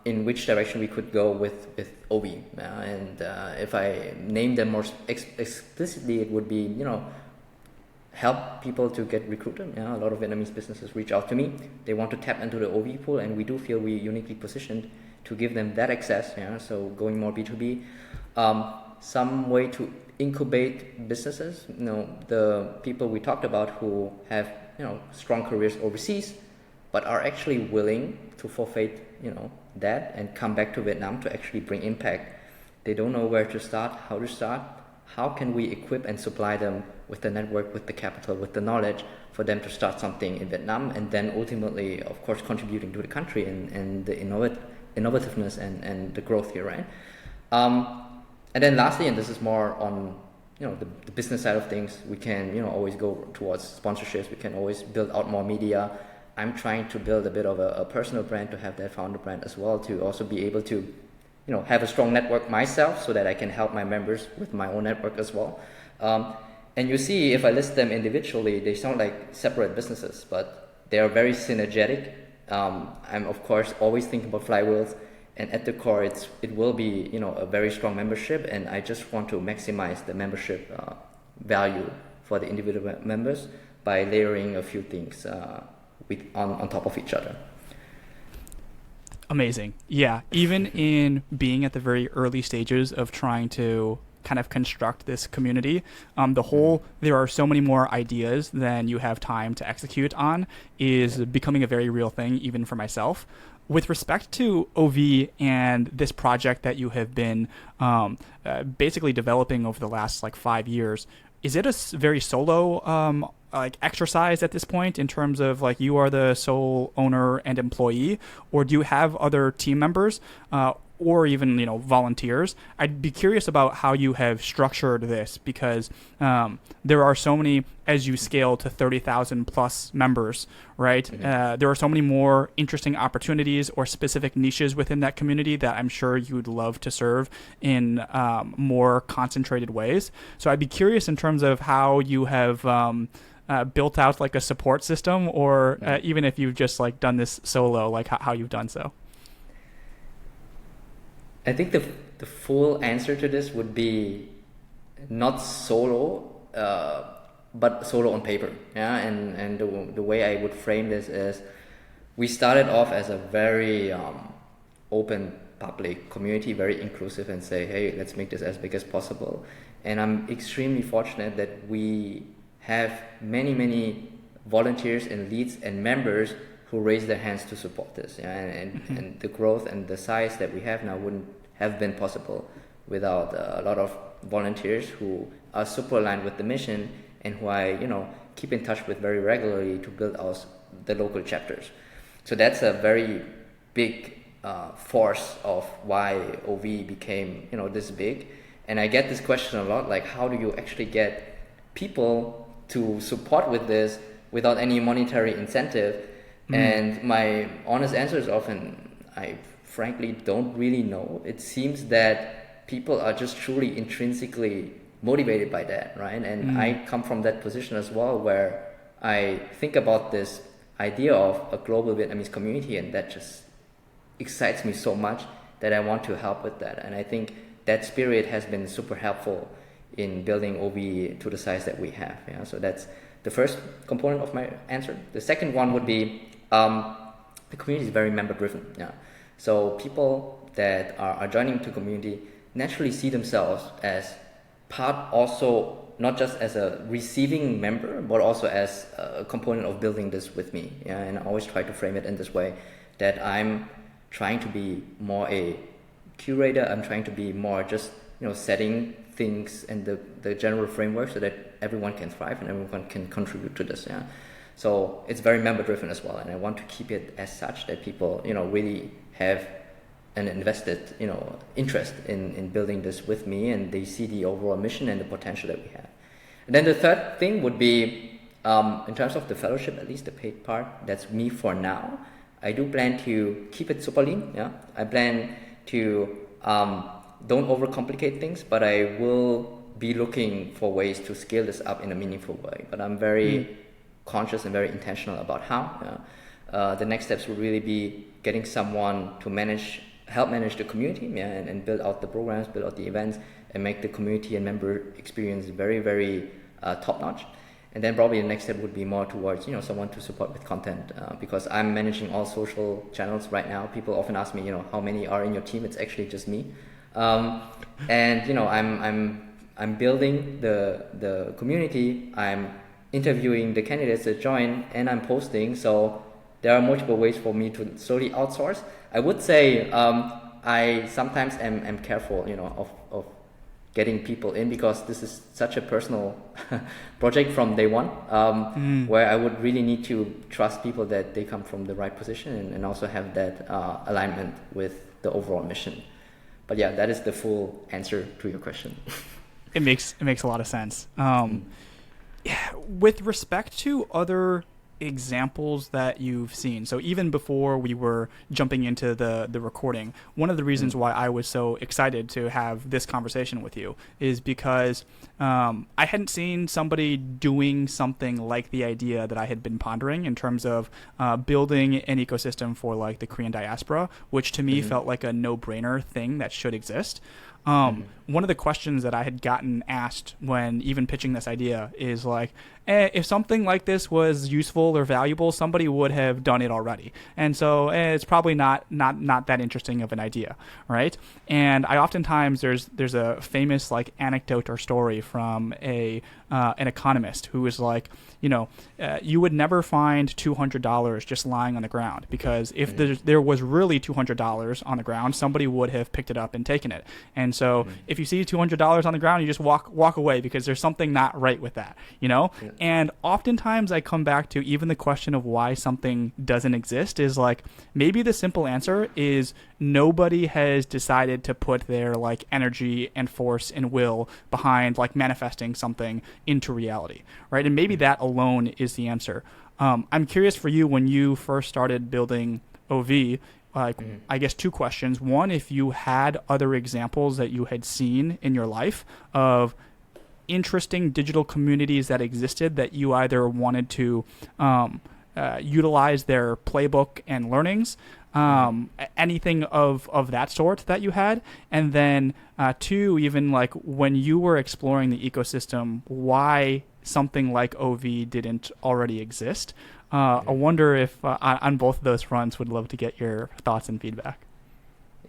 in which direction we could go with OV. And if I name them more explicitly, it would be, you know, help people to get recruited. A lot of Vietnamese businesses reach out to me. They want to tap into the OV pool, and we do feel we're uniquely positioned to give them that access. So going more B2B, some way to incubate businesses. You know, the people we talked about who have, you know, strong careers overseas, but are actually willing to forfeit, you know, that and come back to Vietnam to actually bring impact. They don't know where to start, how to start. How can we equip and supply them with the network, with the capital, with the knowledge for them to start something in Vietnam, and then ultimately, of course, contributing to the country and the innovativeness and the growth here, right? And then lastly, and this is more on, you know, the business side of things, we can, you know, always go towards sponsorships. We can always build out more media. I'm trying to build a bit of a personal brand, to have that founder brand as well, to also be able to, you know, have a strong network myself so that I can help my members with my own network as well. And you see, if I list them individually, they sound like separate businesses, but they are very synergetic. I'm of course always thinking about flywheels, and at the core, it will be, you know, a very strong membership, and I just want to maximize the membership value for the individual members by layering a few things on top of each other. Amazing. Yeah. Even in being at the very early stages of trying to kind of construct this community, there are so many more ideas than you have time to execute on, is becoming a very real thing, even for myself. With respect to OV and this project that you have been basically developing over the last 5 years, is it a very solo exercise at this point, in terms of you are the sole owner and employee, or do you have other team members or even volunteers? I'd be curious about how you have structured this, because there are so many, as you scale to 30,000 plus members, right? Mm-hmm. There are so many more interesting opportunities or specific niches within that community that I'm sure you would love to serve in more concentrated ways. So I'd be curious in terms of how you have built out a support system, or even if you've just done this solo, how you've done so. I think the full answer to this would be not solo, but solo on paper. Yeah, and the way I would frame this is, we started off as a very open public community, very inclusive, and say, hey, let's make this as big as possible. And I'm extremely fortunate that we have many volunteers and leads and members who raise their hands to support this. Yeah? And the growth and the size that we have now wouldn't have been possible without a lot of volunteers who are super aligned with the mission, and who I keep in touch with very regularly to build out the local chapters. So that's a very big force of why OV became this big. And I get this question a lot, how do you actually get people to support with this without any monetary incentive? And my honest answer is often, I frankly don't really know. It seems that people are just truly intrinsically motivated by that, right? And I come from that position as well, where I think about this idea of a global Vietnamese community, and that just excites me so much that I want to help with that. And I think that spirit has been super helpful in building OV to the size that we have. Yeah? So that's the first component of my answer. The second one would be, the community is very member driven. Yeah. So people that are joining to community naturally see themselves as part also, not just as a receiving member, but also as a component of building this with me. Yeah, and I always try to frame it in this way, that I'm trying to be more a curator. I'm trying to be more just, setting things and the general framework so that everyone can thrive and everyone can contribute to this. Yeah. So it's very member driven as well. And I want to keep it as such that people, really have an invested, interest in building this with me, and they see the overall mission and the potential that we have. And then the third thing would be, in terms of the fellowship, at least the paid part, that's me for now. I do plan to keep it super lean. Yeah, I plan to don't overcomplicate things, but I will be looking for ways to scale this up in a meaningful way. But I'm very conscious and very intentional about how. The next steps would really be getting someone to help manage the community, and build out the programs, build out the events, and make the community and member experience very, very top-notch. And then probably the next step would be more towards, someone to support with content, because I'm managing all social channels right now. People often ask me, how many are in your team? It's actually just me. And I'm building the community. I'm interviewing the candidates that join, and I'm posting. So there are multiple ways for me to slowly outsource. I would say I sometimes am careful, of getting people in, because this is such a personal project from day one, where I would really need to trust people that they come from the right position and also have that alignment with the overall mission. But yeah, that is the full answer to your question. It makes a lot of sense. With respect to other examples that you've seen, so even before we were jumping into the recording, one of the reasons why I was so excited to have this conversation with you is because I hadn't seen somebody doing something like the idea that I had been pondering in terms of building an ecosystem for like the Korean diaspora, which to me felt like a no-brainer thing that should exist. One of the questions that I had gotten asked when even pitching this idea is like, if something like this was useful or valuable, somebody would have done it already. And so it's probably not that interesting of an idea, right? And I oftentimes, there's a famous like anecdote or story from an economist who was like, you would never find $200 just lying on the ground, because if there was really $200 on the ground, somebody would have picked it up and taken it. And so if you see $200 on the ground, you just walk away, because there's something not right with that, Yeah. And oftentimes I come back to even the question of why something doesn't exist is like, maybe the simple answer is nobody has decided to put their like energy and force and will behind like manifesting something into reality, right? And maybe that alone is the answer. I'm curious for you, when you first started building OV, I guess two questions. One, if you had other examples that you had seen in your life of interesting digital communities that existed that you either wanted to utilize their playbook and learnings, anything of that sort that you had. And then two, even like when you were exploring the ecosystem, why something like OV didn't already exist. I wonder if on both of those fronts, would love to get your thoughts and feedback.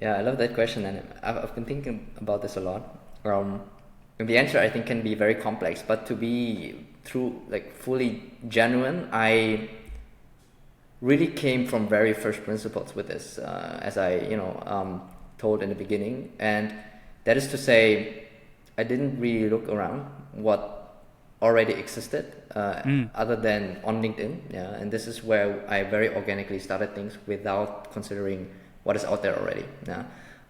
Yeah, I love that question, and I've been thinking about this a lot. The answer, I think, can be very complex, but to be fully genuine, I really came from very first principles with this, as I told in the beginning, and that is to say, I didn't really look around what already existed other than on LinkedIn, and this is where I very organically started things without considering what is out there already.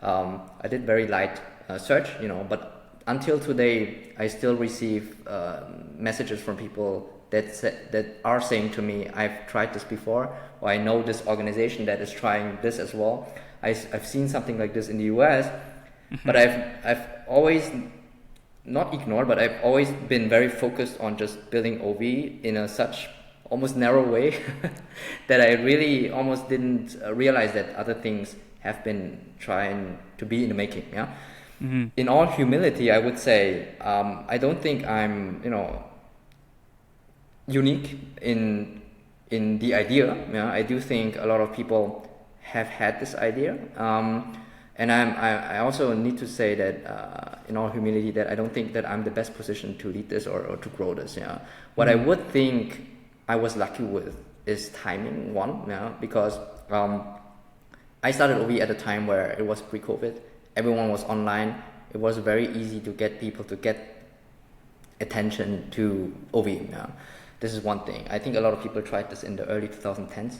I did very light search, but until today, I still receive messages from people that are saying to me, I've tried this before, or I know this organization that is trying this as well. I've seen something like this in the US, but I've always not ignored, but I've always been very focused on just building OV in a such almost narrow way that I really almost didn't realize that other things have been trying to be in the making. In all humility, I would say I don't think I'm unique in the idea. I do think a lot of people have had this idea. And I also need to say that, in all humility, that I don't think that I'm the best position to lead this or to grow this. Yeah. What I would think I was lucky with is timing, one, yeah, because I started OV at a time where it was pre-COVID. Everyone was online. It was very easy to get people to get attention to OV. Yeah. This is one thing. I think a lot of people tried this in the early 2010s,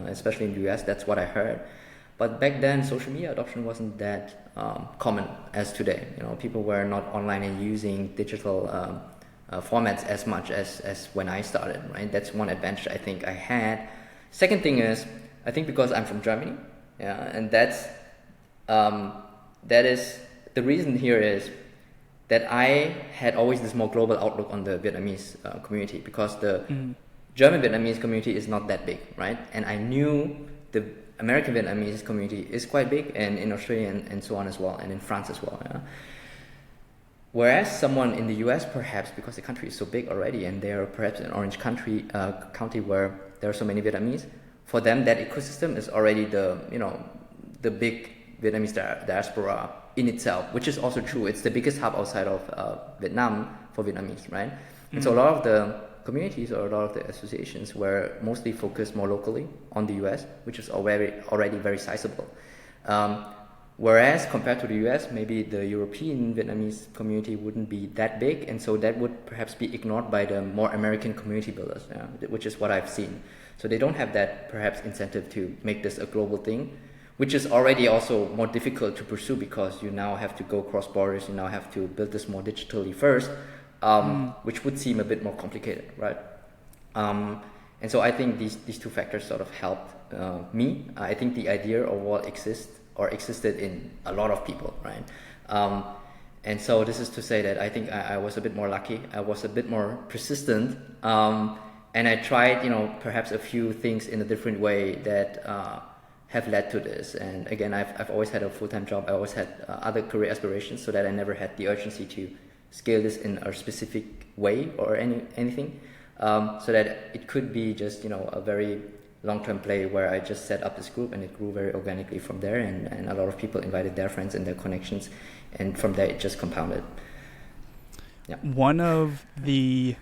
especially in the US. That's what I heard. But back then, social media adoption wasn't that common as today. You know, people were not online and using digital formats as much as when I started. Right. That's one advantage I think I had. Second thing is, I think because I'm from Germany, yeah, and that is the reason here is that I had always this more global outlook on the Vietnamese community, because the German Vietnamese community is not that big, right? And I knew the American Vietnamese community is quite big, and in Australia and so on as well, and in France as well. Yeah? Whereas someone in the US, perhaps because the country is so big already, and they are perhaps an orange county where there are so many Vietnamese, for them that ecosystem is already the big Vietnamese diaspora in itself, which is also true. It's the biggest hub outside of Vietnam for Vietnamese, right? And so a lot of the communities or a lot of the associations were mostly focused more locally on the US, which is already very sizable. Whereas compared to the US, maybe the European Vietnamese community wouldn't be that big, and so that would perhaps be ignored by the more American community builders, which is what I've seen. So they don't have that perhaps incentive to make this a global thing, which is already also more difficult to pursue because you now have to go cross borders, you now have to build this more digitally first, which would seem a bit more complicated, right? And so I think these two factors sort of helped me. I think the idea of what existed in a lot of people, right? And so this is to say that I think I was a bit more lucky. I was a bit more persistent, and I tried, perhaps a few things in a different way that have led to this. And again, I've always had a full-time job. I always had other career aspirations, so that I never had the urgency to scale this in a specific way or anything. So that it could be just, a very long-term play where I just set up this group and it grew very organically from there, and a lot of people invited their friends and their connections, and from there it just compounded. Yeah. One of the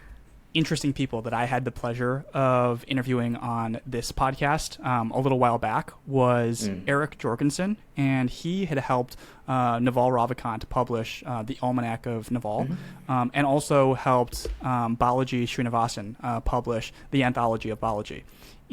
interesting people that I had the pleasure of interviewing on this podcast a little while back was Eric Jorgensen, and he had helped Naval Ravikant publish the Almanac of Naval, and also helped Balaji Srinivasan publish the Anthology of Balaji.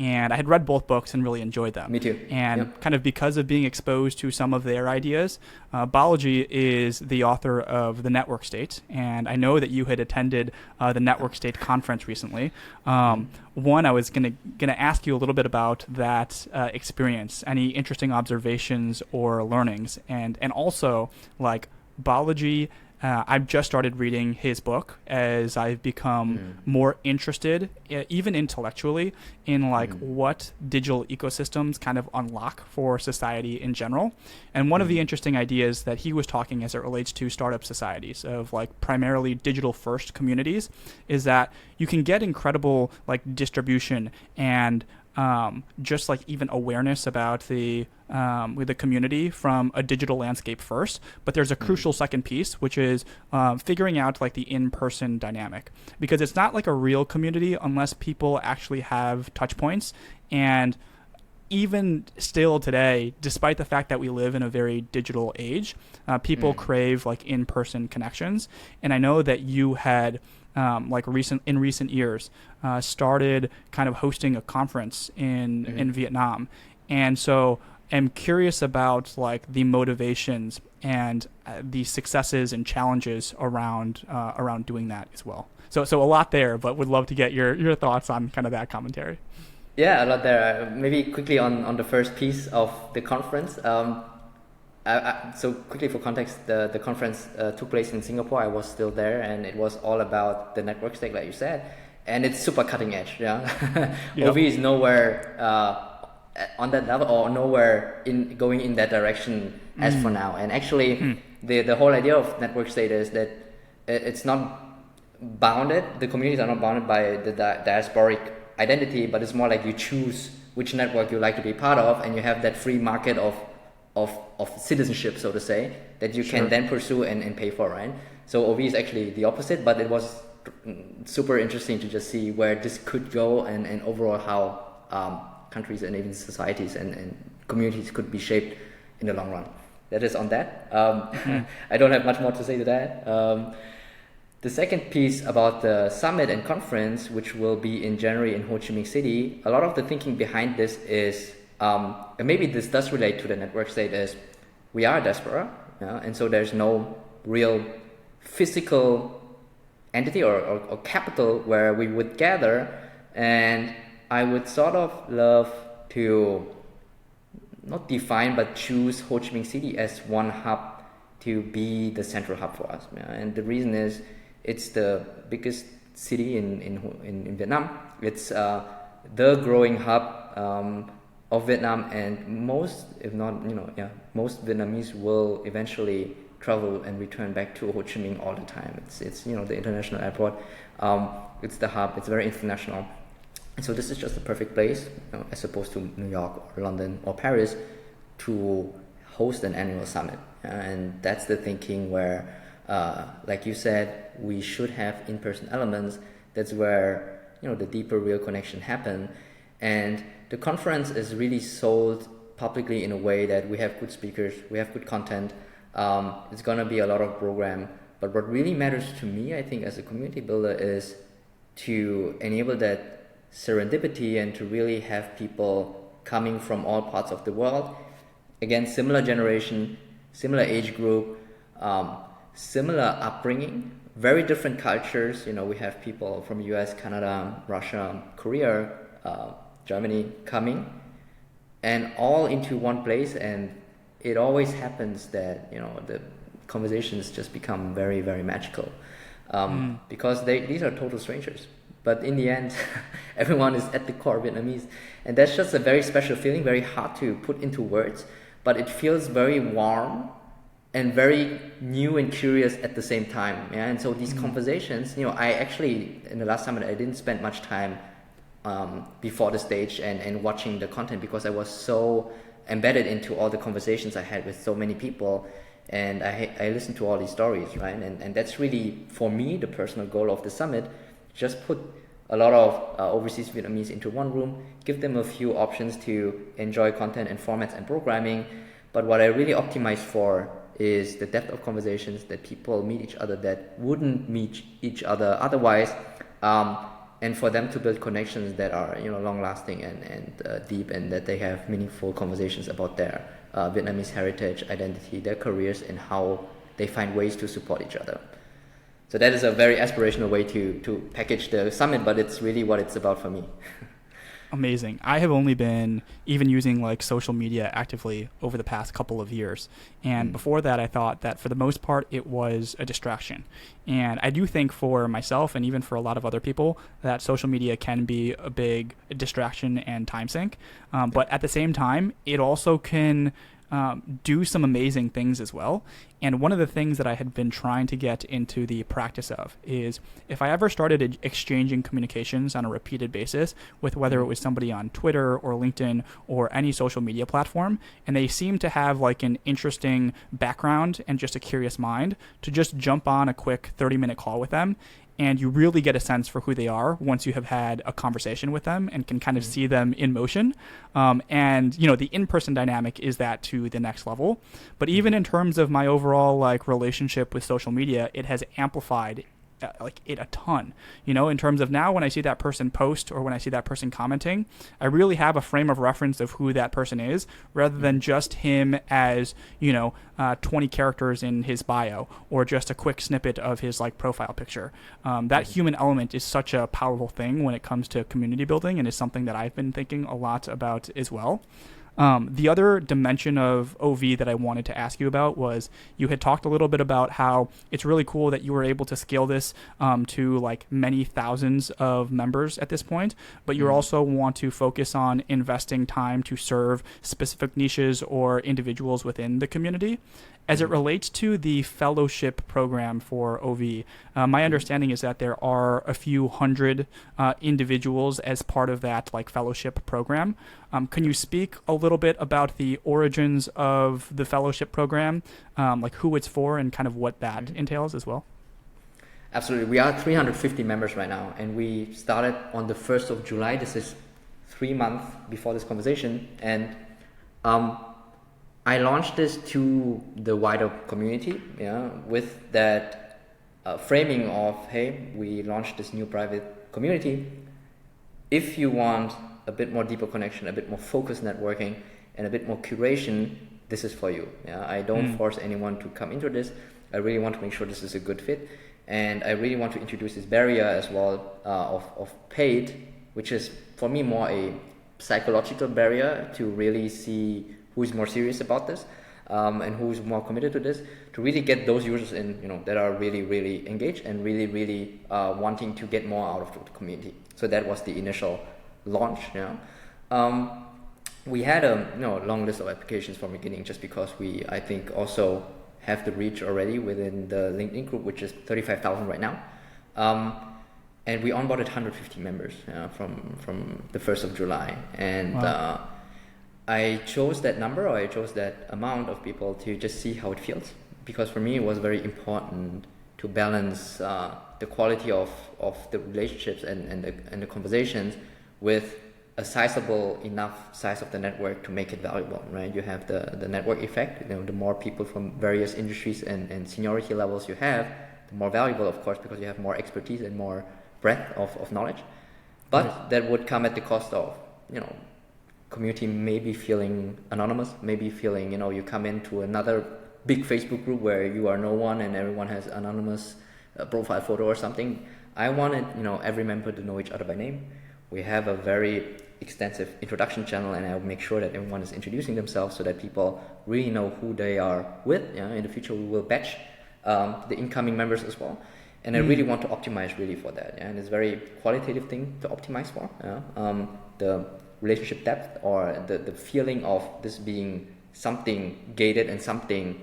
And I had read both books and really enjoyed them. Me too. And kind of because of being exposed to some of their ideas, Balaji is the author of The Network State. And I know that you had attended the Network State conference recently. One, I was going to ask you a little bit about that experience, any interesting observations or learnings. And also, like, Balaji, I've just started reading his book as I've become more interested, even intellectually, in what digital ecosystems kind of unlock for society in general. And one of the interesting ideas that he was talking as it relates to startup societies of primarily digital first communities is that you can get incredible distribution and just even awareness about the community from a digital landscape first, but there's a crucial second piece, which is figuring out the in-person dynamic, because it's not a real community unless people actually have touch points. And even still today, despite the fact that we live in a very digital age, people crave in-person connections. And I know that you had in recent years, started kind of hosting a conference in Vietnam, and so I'm curious about the motivations and the successes and challenges around doing that as well. So a lot there, but would love to get your thoughts on kind of that commentary. Yeah, a lot there. Maybe quickly on the first piece of the conference. So quickly for context, the conference took place in Singapore. I was still there, and it was all about the network stack, like you said, and it's super cutting edge. Yeah, Yep. OV is nowhere on that level, or nowhere going in that direction as for now. And actually, the whole idea of network state is that it's not bounded. The communities are not bounded by the diasporic identity, but it's more like you choose which network you like to be part of, and you have that free market of citizenship, so to say, that you can then pursue and pay for, right? So OV is actually the opposite, but it was super interesting to just see where this could go, and overall how countries and even societies and communities could be shaped in the long run. That is on that. I don't have much more to say to that. The second piece about the summit and conference, which will be in January in Ho Chi Minh City, a lot of the thinking behind this is, and maybe this does relate to the network state, is we are a diaspora, and so there's no real physical entity or capital where we would gather, and I would sort of love to not define but choose Ho Chi Minh City as one hub to be the central hub for us. And the reason is it's the biggest city in Vietnam. It's the growing hub of Vietnam, and most, if not, most Vietnamese will eventually travel and return back to Ho Chi Minh all the time. It's the international airport. It's the hub. It's very international. And so this is just the perfect place, as opposed to New York or London or Paris, to host an annual summit. And that's the thinking where, like you said, we should have in-person elements. That's where the deeper real connection happen. And the conference is really sold publicly in a way that we have good speakers, we have good content. It's gonna be a lot of program. But what really matters to me, I think, as a community builder, is to enable that serendipity and to really have people coming from all parts of the world. Again, similar generation, similar age group, similar upbringing, very different cultures. We have people from US, Canada, Russia, Korea, Germany coming, and all into one place. And it always happens that the conversations just become very, very magical, because these are total strangers. But in the end, everyone is at the core Vietnamese. And that's just a very special feeling, very hard to put into words, but it feels very warm and very new and curious at the same time. Yeah? And so these conversations, I actually, in the last summit, I didn't spend much time before the stage and watching the content, because I was so embedded into all the conversations I had with so many people. And I listened to all these stories, right? And that's really, for me, the personal goal of the summit. Just put a lot of overseas Vietnamese into one room, give them a few options to enjoy content and formats and programming. But what I really optimize for is the depth of conversations, that people meet each other that wouldn't meet each other otherwise, and for them to build connections that are long-lasting and deep, and that they have meaningful conversations about their Vietnamese heritage, identity, their careers, and how they find ways to support each other. So that is a very aspirational way to package the summit, but it's really what it's about for me. Amazing. I have only been even using social media actively over the past couple of years. And before that, I thought that for the most part, it was a distraction. And I do think for myself, and even for a lot of other people, that social media can be a big distraction and time sink. But at the same time, it also can do some amazing things as well. And one of the things that I had been trying to get into the practice of is, if I ever started exchanging communications on a repeated basis with whether it was somebody on Twitter or LinkedIn or any social media platform, and they seem to have an interesting background and just a curious mind, to just jump on a quick 30-minute call with them, and you really get a sense for who they are once you have had a conversation with them and can kind of see them in motion. And the in-person dynamic is that to the next level. But even in terms of my overall relationship with social media, it has amplified it a ton, in terms of now when I see that person post or when I see that person commenting, I really have a frame of reference of who that person is, rather than just him as 20 characters in his bio or just a quick snippet of his profile picture. That human element is such a powerful thing when it comes to community building, and is something that I've been thinking a lot about as well. The other dimension of OV that I wanted to ask you about was you had talked a little bit about how it's really cool that you were able to scale this to like many thousands of members at this point, but you also want to focus on investing time to serve specific niches or individuals within the community. As it relates to the fellowship program for OV, my understanding is that there are a few hundred individuals as part of that like fellowship program. Can you speak a little bit about the origins of the fellowship program, like who it's for and kind of what that entails as well? Absolutely. We are 350 members right now, and we started on the 1st of July. This is 3 months before this conversation, and I launched this to the wider community, with that framing of, hey, we launched this new private community. If you want a bit more deeper connection, a bit more focused networking, and a bit more curation, this is for you. I don't force anyone to come into this. I really want to make sure this is a good fit, and I really want to introduce this barrier as well of paid, which is for me more a psychological barrier to really see who's more serious about this, and who's more committed to this, to really get those users in, that are really, really engaged and really, really wanting to get more out of the community. So that was the initial launch. We had a long list of applications from the beginning, just because we, I think, also have the reach already within the LinkedIn group, which is 35,000 right now. And we onboarded 150 members from the 1st of July. And wow. I chose that number, or I chose that amount of people to just see how it feels, because for me it was very important to balance the quality of the relationships and the conversations with a sizable enough size of the network to make it valuable, right? You have the network effect. The more people from various industries and seniority levels you have, the more valuable, of course, because you have more expertise and more breadth of knowledge. But that would come at the cost of, community maybe feeling anonymous, maybe feeling, you come into another big Facebook group where you are no one and everyone has anonymous profile photo or something. I wanted, every member to know each other by name. We have a very extensive introduction channel, and I'll make sure that everyone is introducing themselves so that people really know who they are with. In the future, we will batch the incoming members as well. And I really want to optimize really for that. And it's a very qualitative thing to optimize for. The relationship depth, or the feeling of this being something gated and something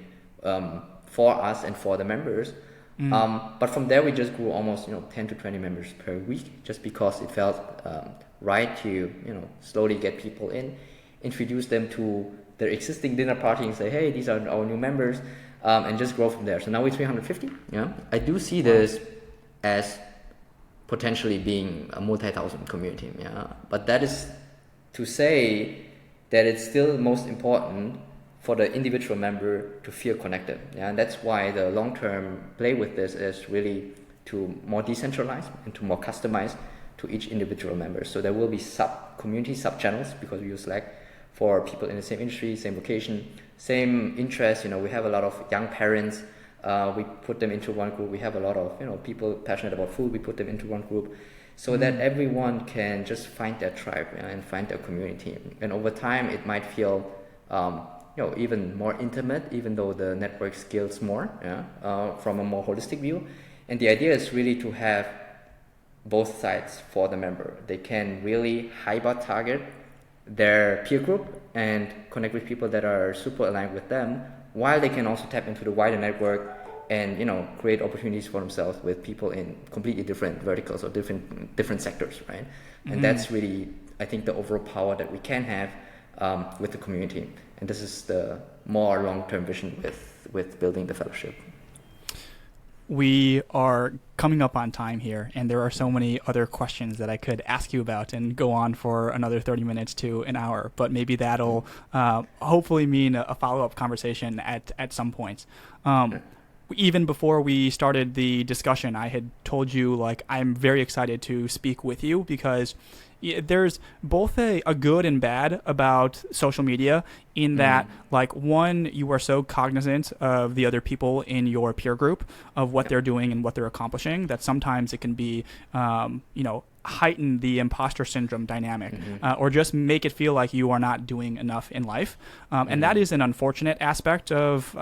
for us and for the members. But from there we just grew almost 10 to 20 members per week, just because it felt right to slowly get people in, introduce them to their existing dinner party and say, hey, these are our new members, and just grow from there. So now we're 350. I do see this as potentially being a multi-thousand community. But that is to say that it's still most important for the individual member to feel connected. And that's why the long-term play with this is really to more decentralize and to more customize to each individual member. So there will be community sub-channels, because we use Slack, for people in the same industry, same location, same interest. We have a lot of young parents. We put them into one group. We have a lot of people passionate about food. We put them into one group, so that everyone can just find their tribe and find their community. And over time, it might feel even more intimate, even though the network scales more from a more holistic view. And the idea is really to have both sides for the member. They can really hyper target their peer group and connect with people that are super aligned with them, while they can also tap into the wider network and create opportunities for themselves with people in completely different verticals or different sectors, right? And that's really, I think, the overall power that we can have with the community. And this is the more long-term vision with building the fellowship. We are coming up on time here, and there are so many other questions that I could ask you about and go on for another 30 minutes to an hour, but maybe that'll hopefully mean a follow-up conversation at some point. Even before we started the discussion, I had told you, I'm very excited to speak with you, because there's both a good and bad about social media, in that, one, you are so cognizant of the other people in your peer group, of what they're doing and what they're accomplishing, that sometimes it can be, heighten the imposter syndrome dynamic, or just make it feel like you are not doing enough in life. And that is an unfortunate aspect of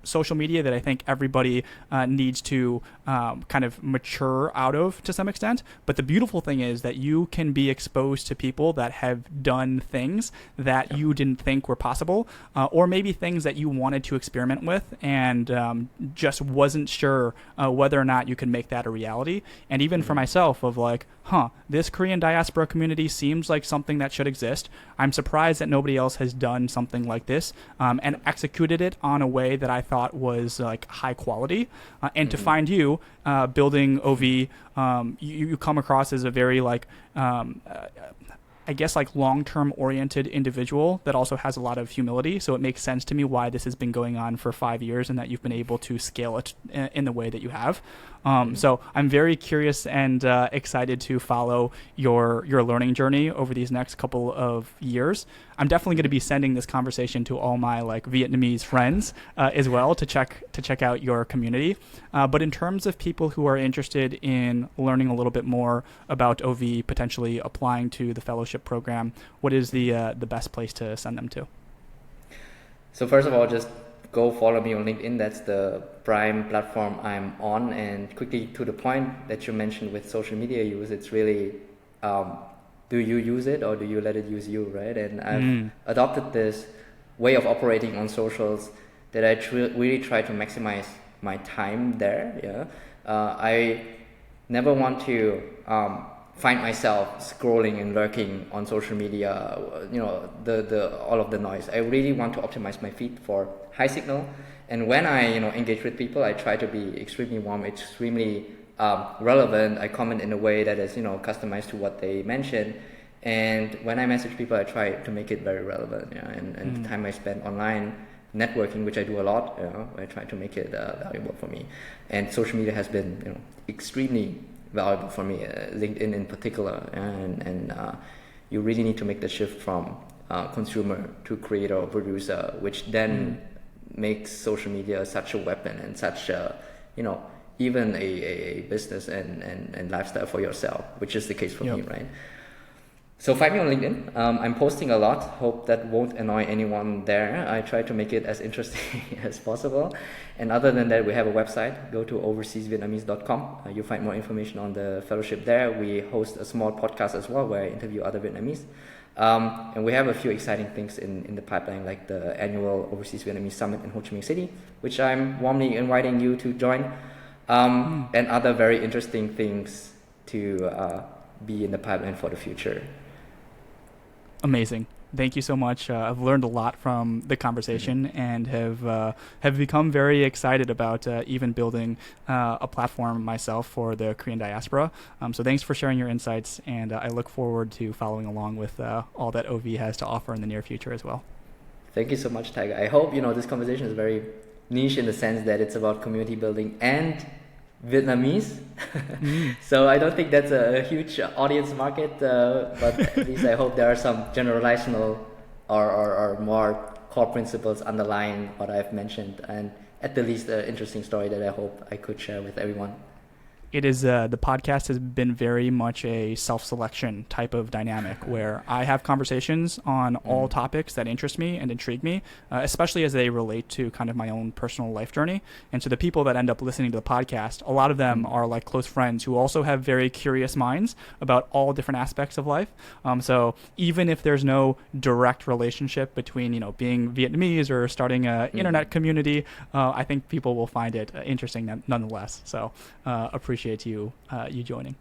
social media that I think everybody needs to kind of mature out of to some extent. But the beautiful thing is that you can be exposed to people that have done things that you didn't think were possible, or maybe things that you wanted to experiment with and just wasn't sure whether or not you could make that a reality. And even for myself, of like, this Korean diaspora community seems like something that should exist. I'm surprised that nobody else has done something like this and executed it on a way that I thought was like high quality. And to find you building OV, you come across as a very like I guess like long-term oriented individual that also has a lot of humility. So it makes sense to me why this has been going on for 5 years and that you've been able to scale it in the way that you have. So I'm very curious and excited to follow your learning journey over these next couple of years. I'm definitely going to be sending this conversation to all my like Vietnamese friends as well to check out your community. But in terms of people who are interested in learning a little bit more about OV, potentially applying to the fellowship program, what is the best place to send them to? So first of all, just go follow me on LinkedIn. That's the prime platform I'm on. And quickly to the point that you mentioned with social media use, it's really, do you use it or do you let it use you, right? And I've adopted this way of operating on socials that I really try to maximize my time there. I never want to find myself scrolling and lurking on social media, the all of the noise. I really want to optimize my feed for high signal. And when I engage with people, I try to be extremely warm, extremely relevant. I comment in a way that is customized to what they mention. And when I message people, I try to make it very relevant. And the time I spend online networking, which I do a lot, I try to make it valuable for me. And social media has been extremely valuable for me, LinkedIn in particular, and you really need to make the shift from consumer to creator or producer, which then makes social media such a weapon and such a, even a business and lifestyle for yourself, which is the case for me, right? So find me on LinkedIn. I'm posting a lot. Hope that won't annoy anyone there. I try to make it as interesting as possible. And other than that, we have a website. Go to overseasvietnamese.com. You'll find more information on the fellowship there. We host a small podcast as well where I interview other Vietnamese. And we have a few exciting things in the pipeline, like the annual Overseas Vietnamese Summit in Ho Chi Minh City, which I'm warmly inviting you to join, and other very interesting things to be in the pipeline for the future. Amazing. Thank you so much. I've learned a lot from the conversation and have become very excited about even building a platform myself for the Korean diaspora. So thanks for sharing your insights, and I look forward to following along with all that OV has to offer in the near future as well. Thank you so much, Tiger. I hope this conversation is very niche in the sense that it's about community building and Vietnamese. So I don't think that's a huge audience market, but at least I hope there are some generational or more core principles underlying what I've mentioned, and at the least an interesting story that I hope I could share with everyone. It is the podcast has been very much a self-selection type of dynamic where I have conversations on all topics that interest me and intrigue me, especially as they relate to kind of my own personal life journey. And so the people that end up listening to the podcast, a lot of them are like close friends who also have very curious minds about all different aspects of life. So even if there's no direct relationship between being Vietnamese or starting an internet community, I think people will find it interesting nonetheless. So appreciate you joining.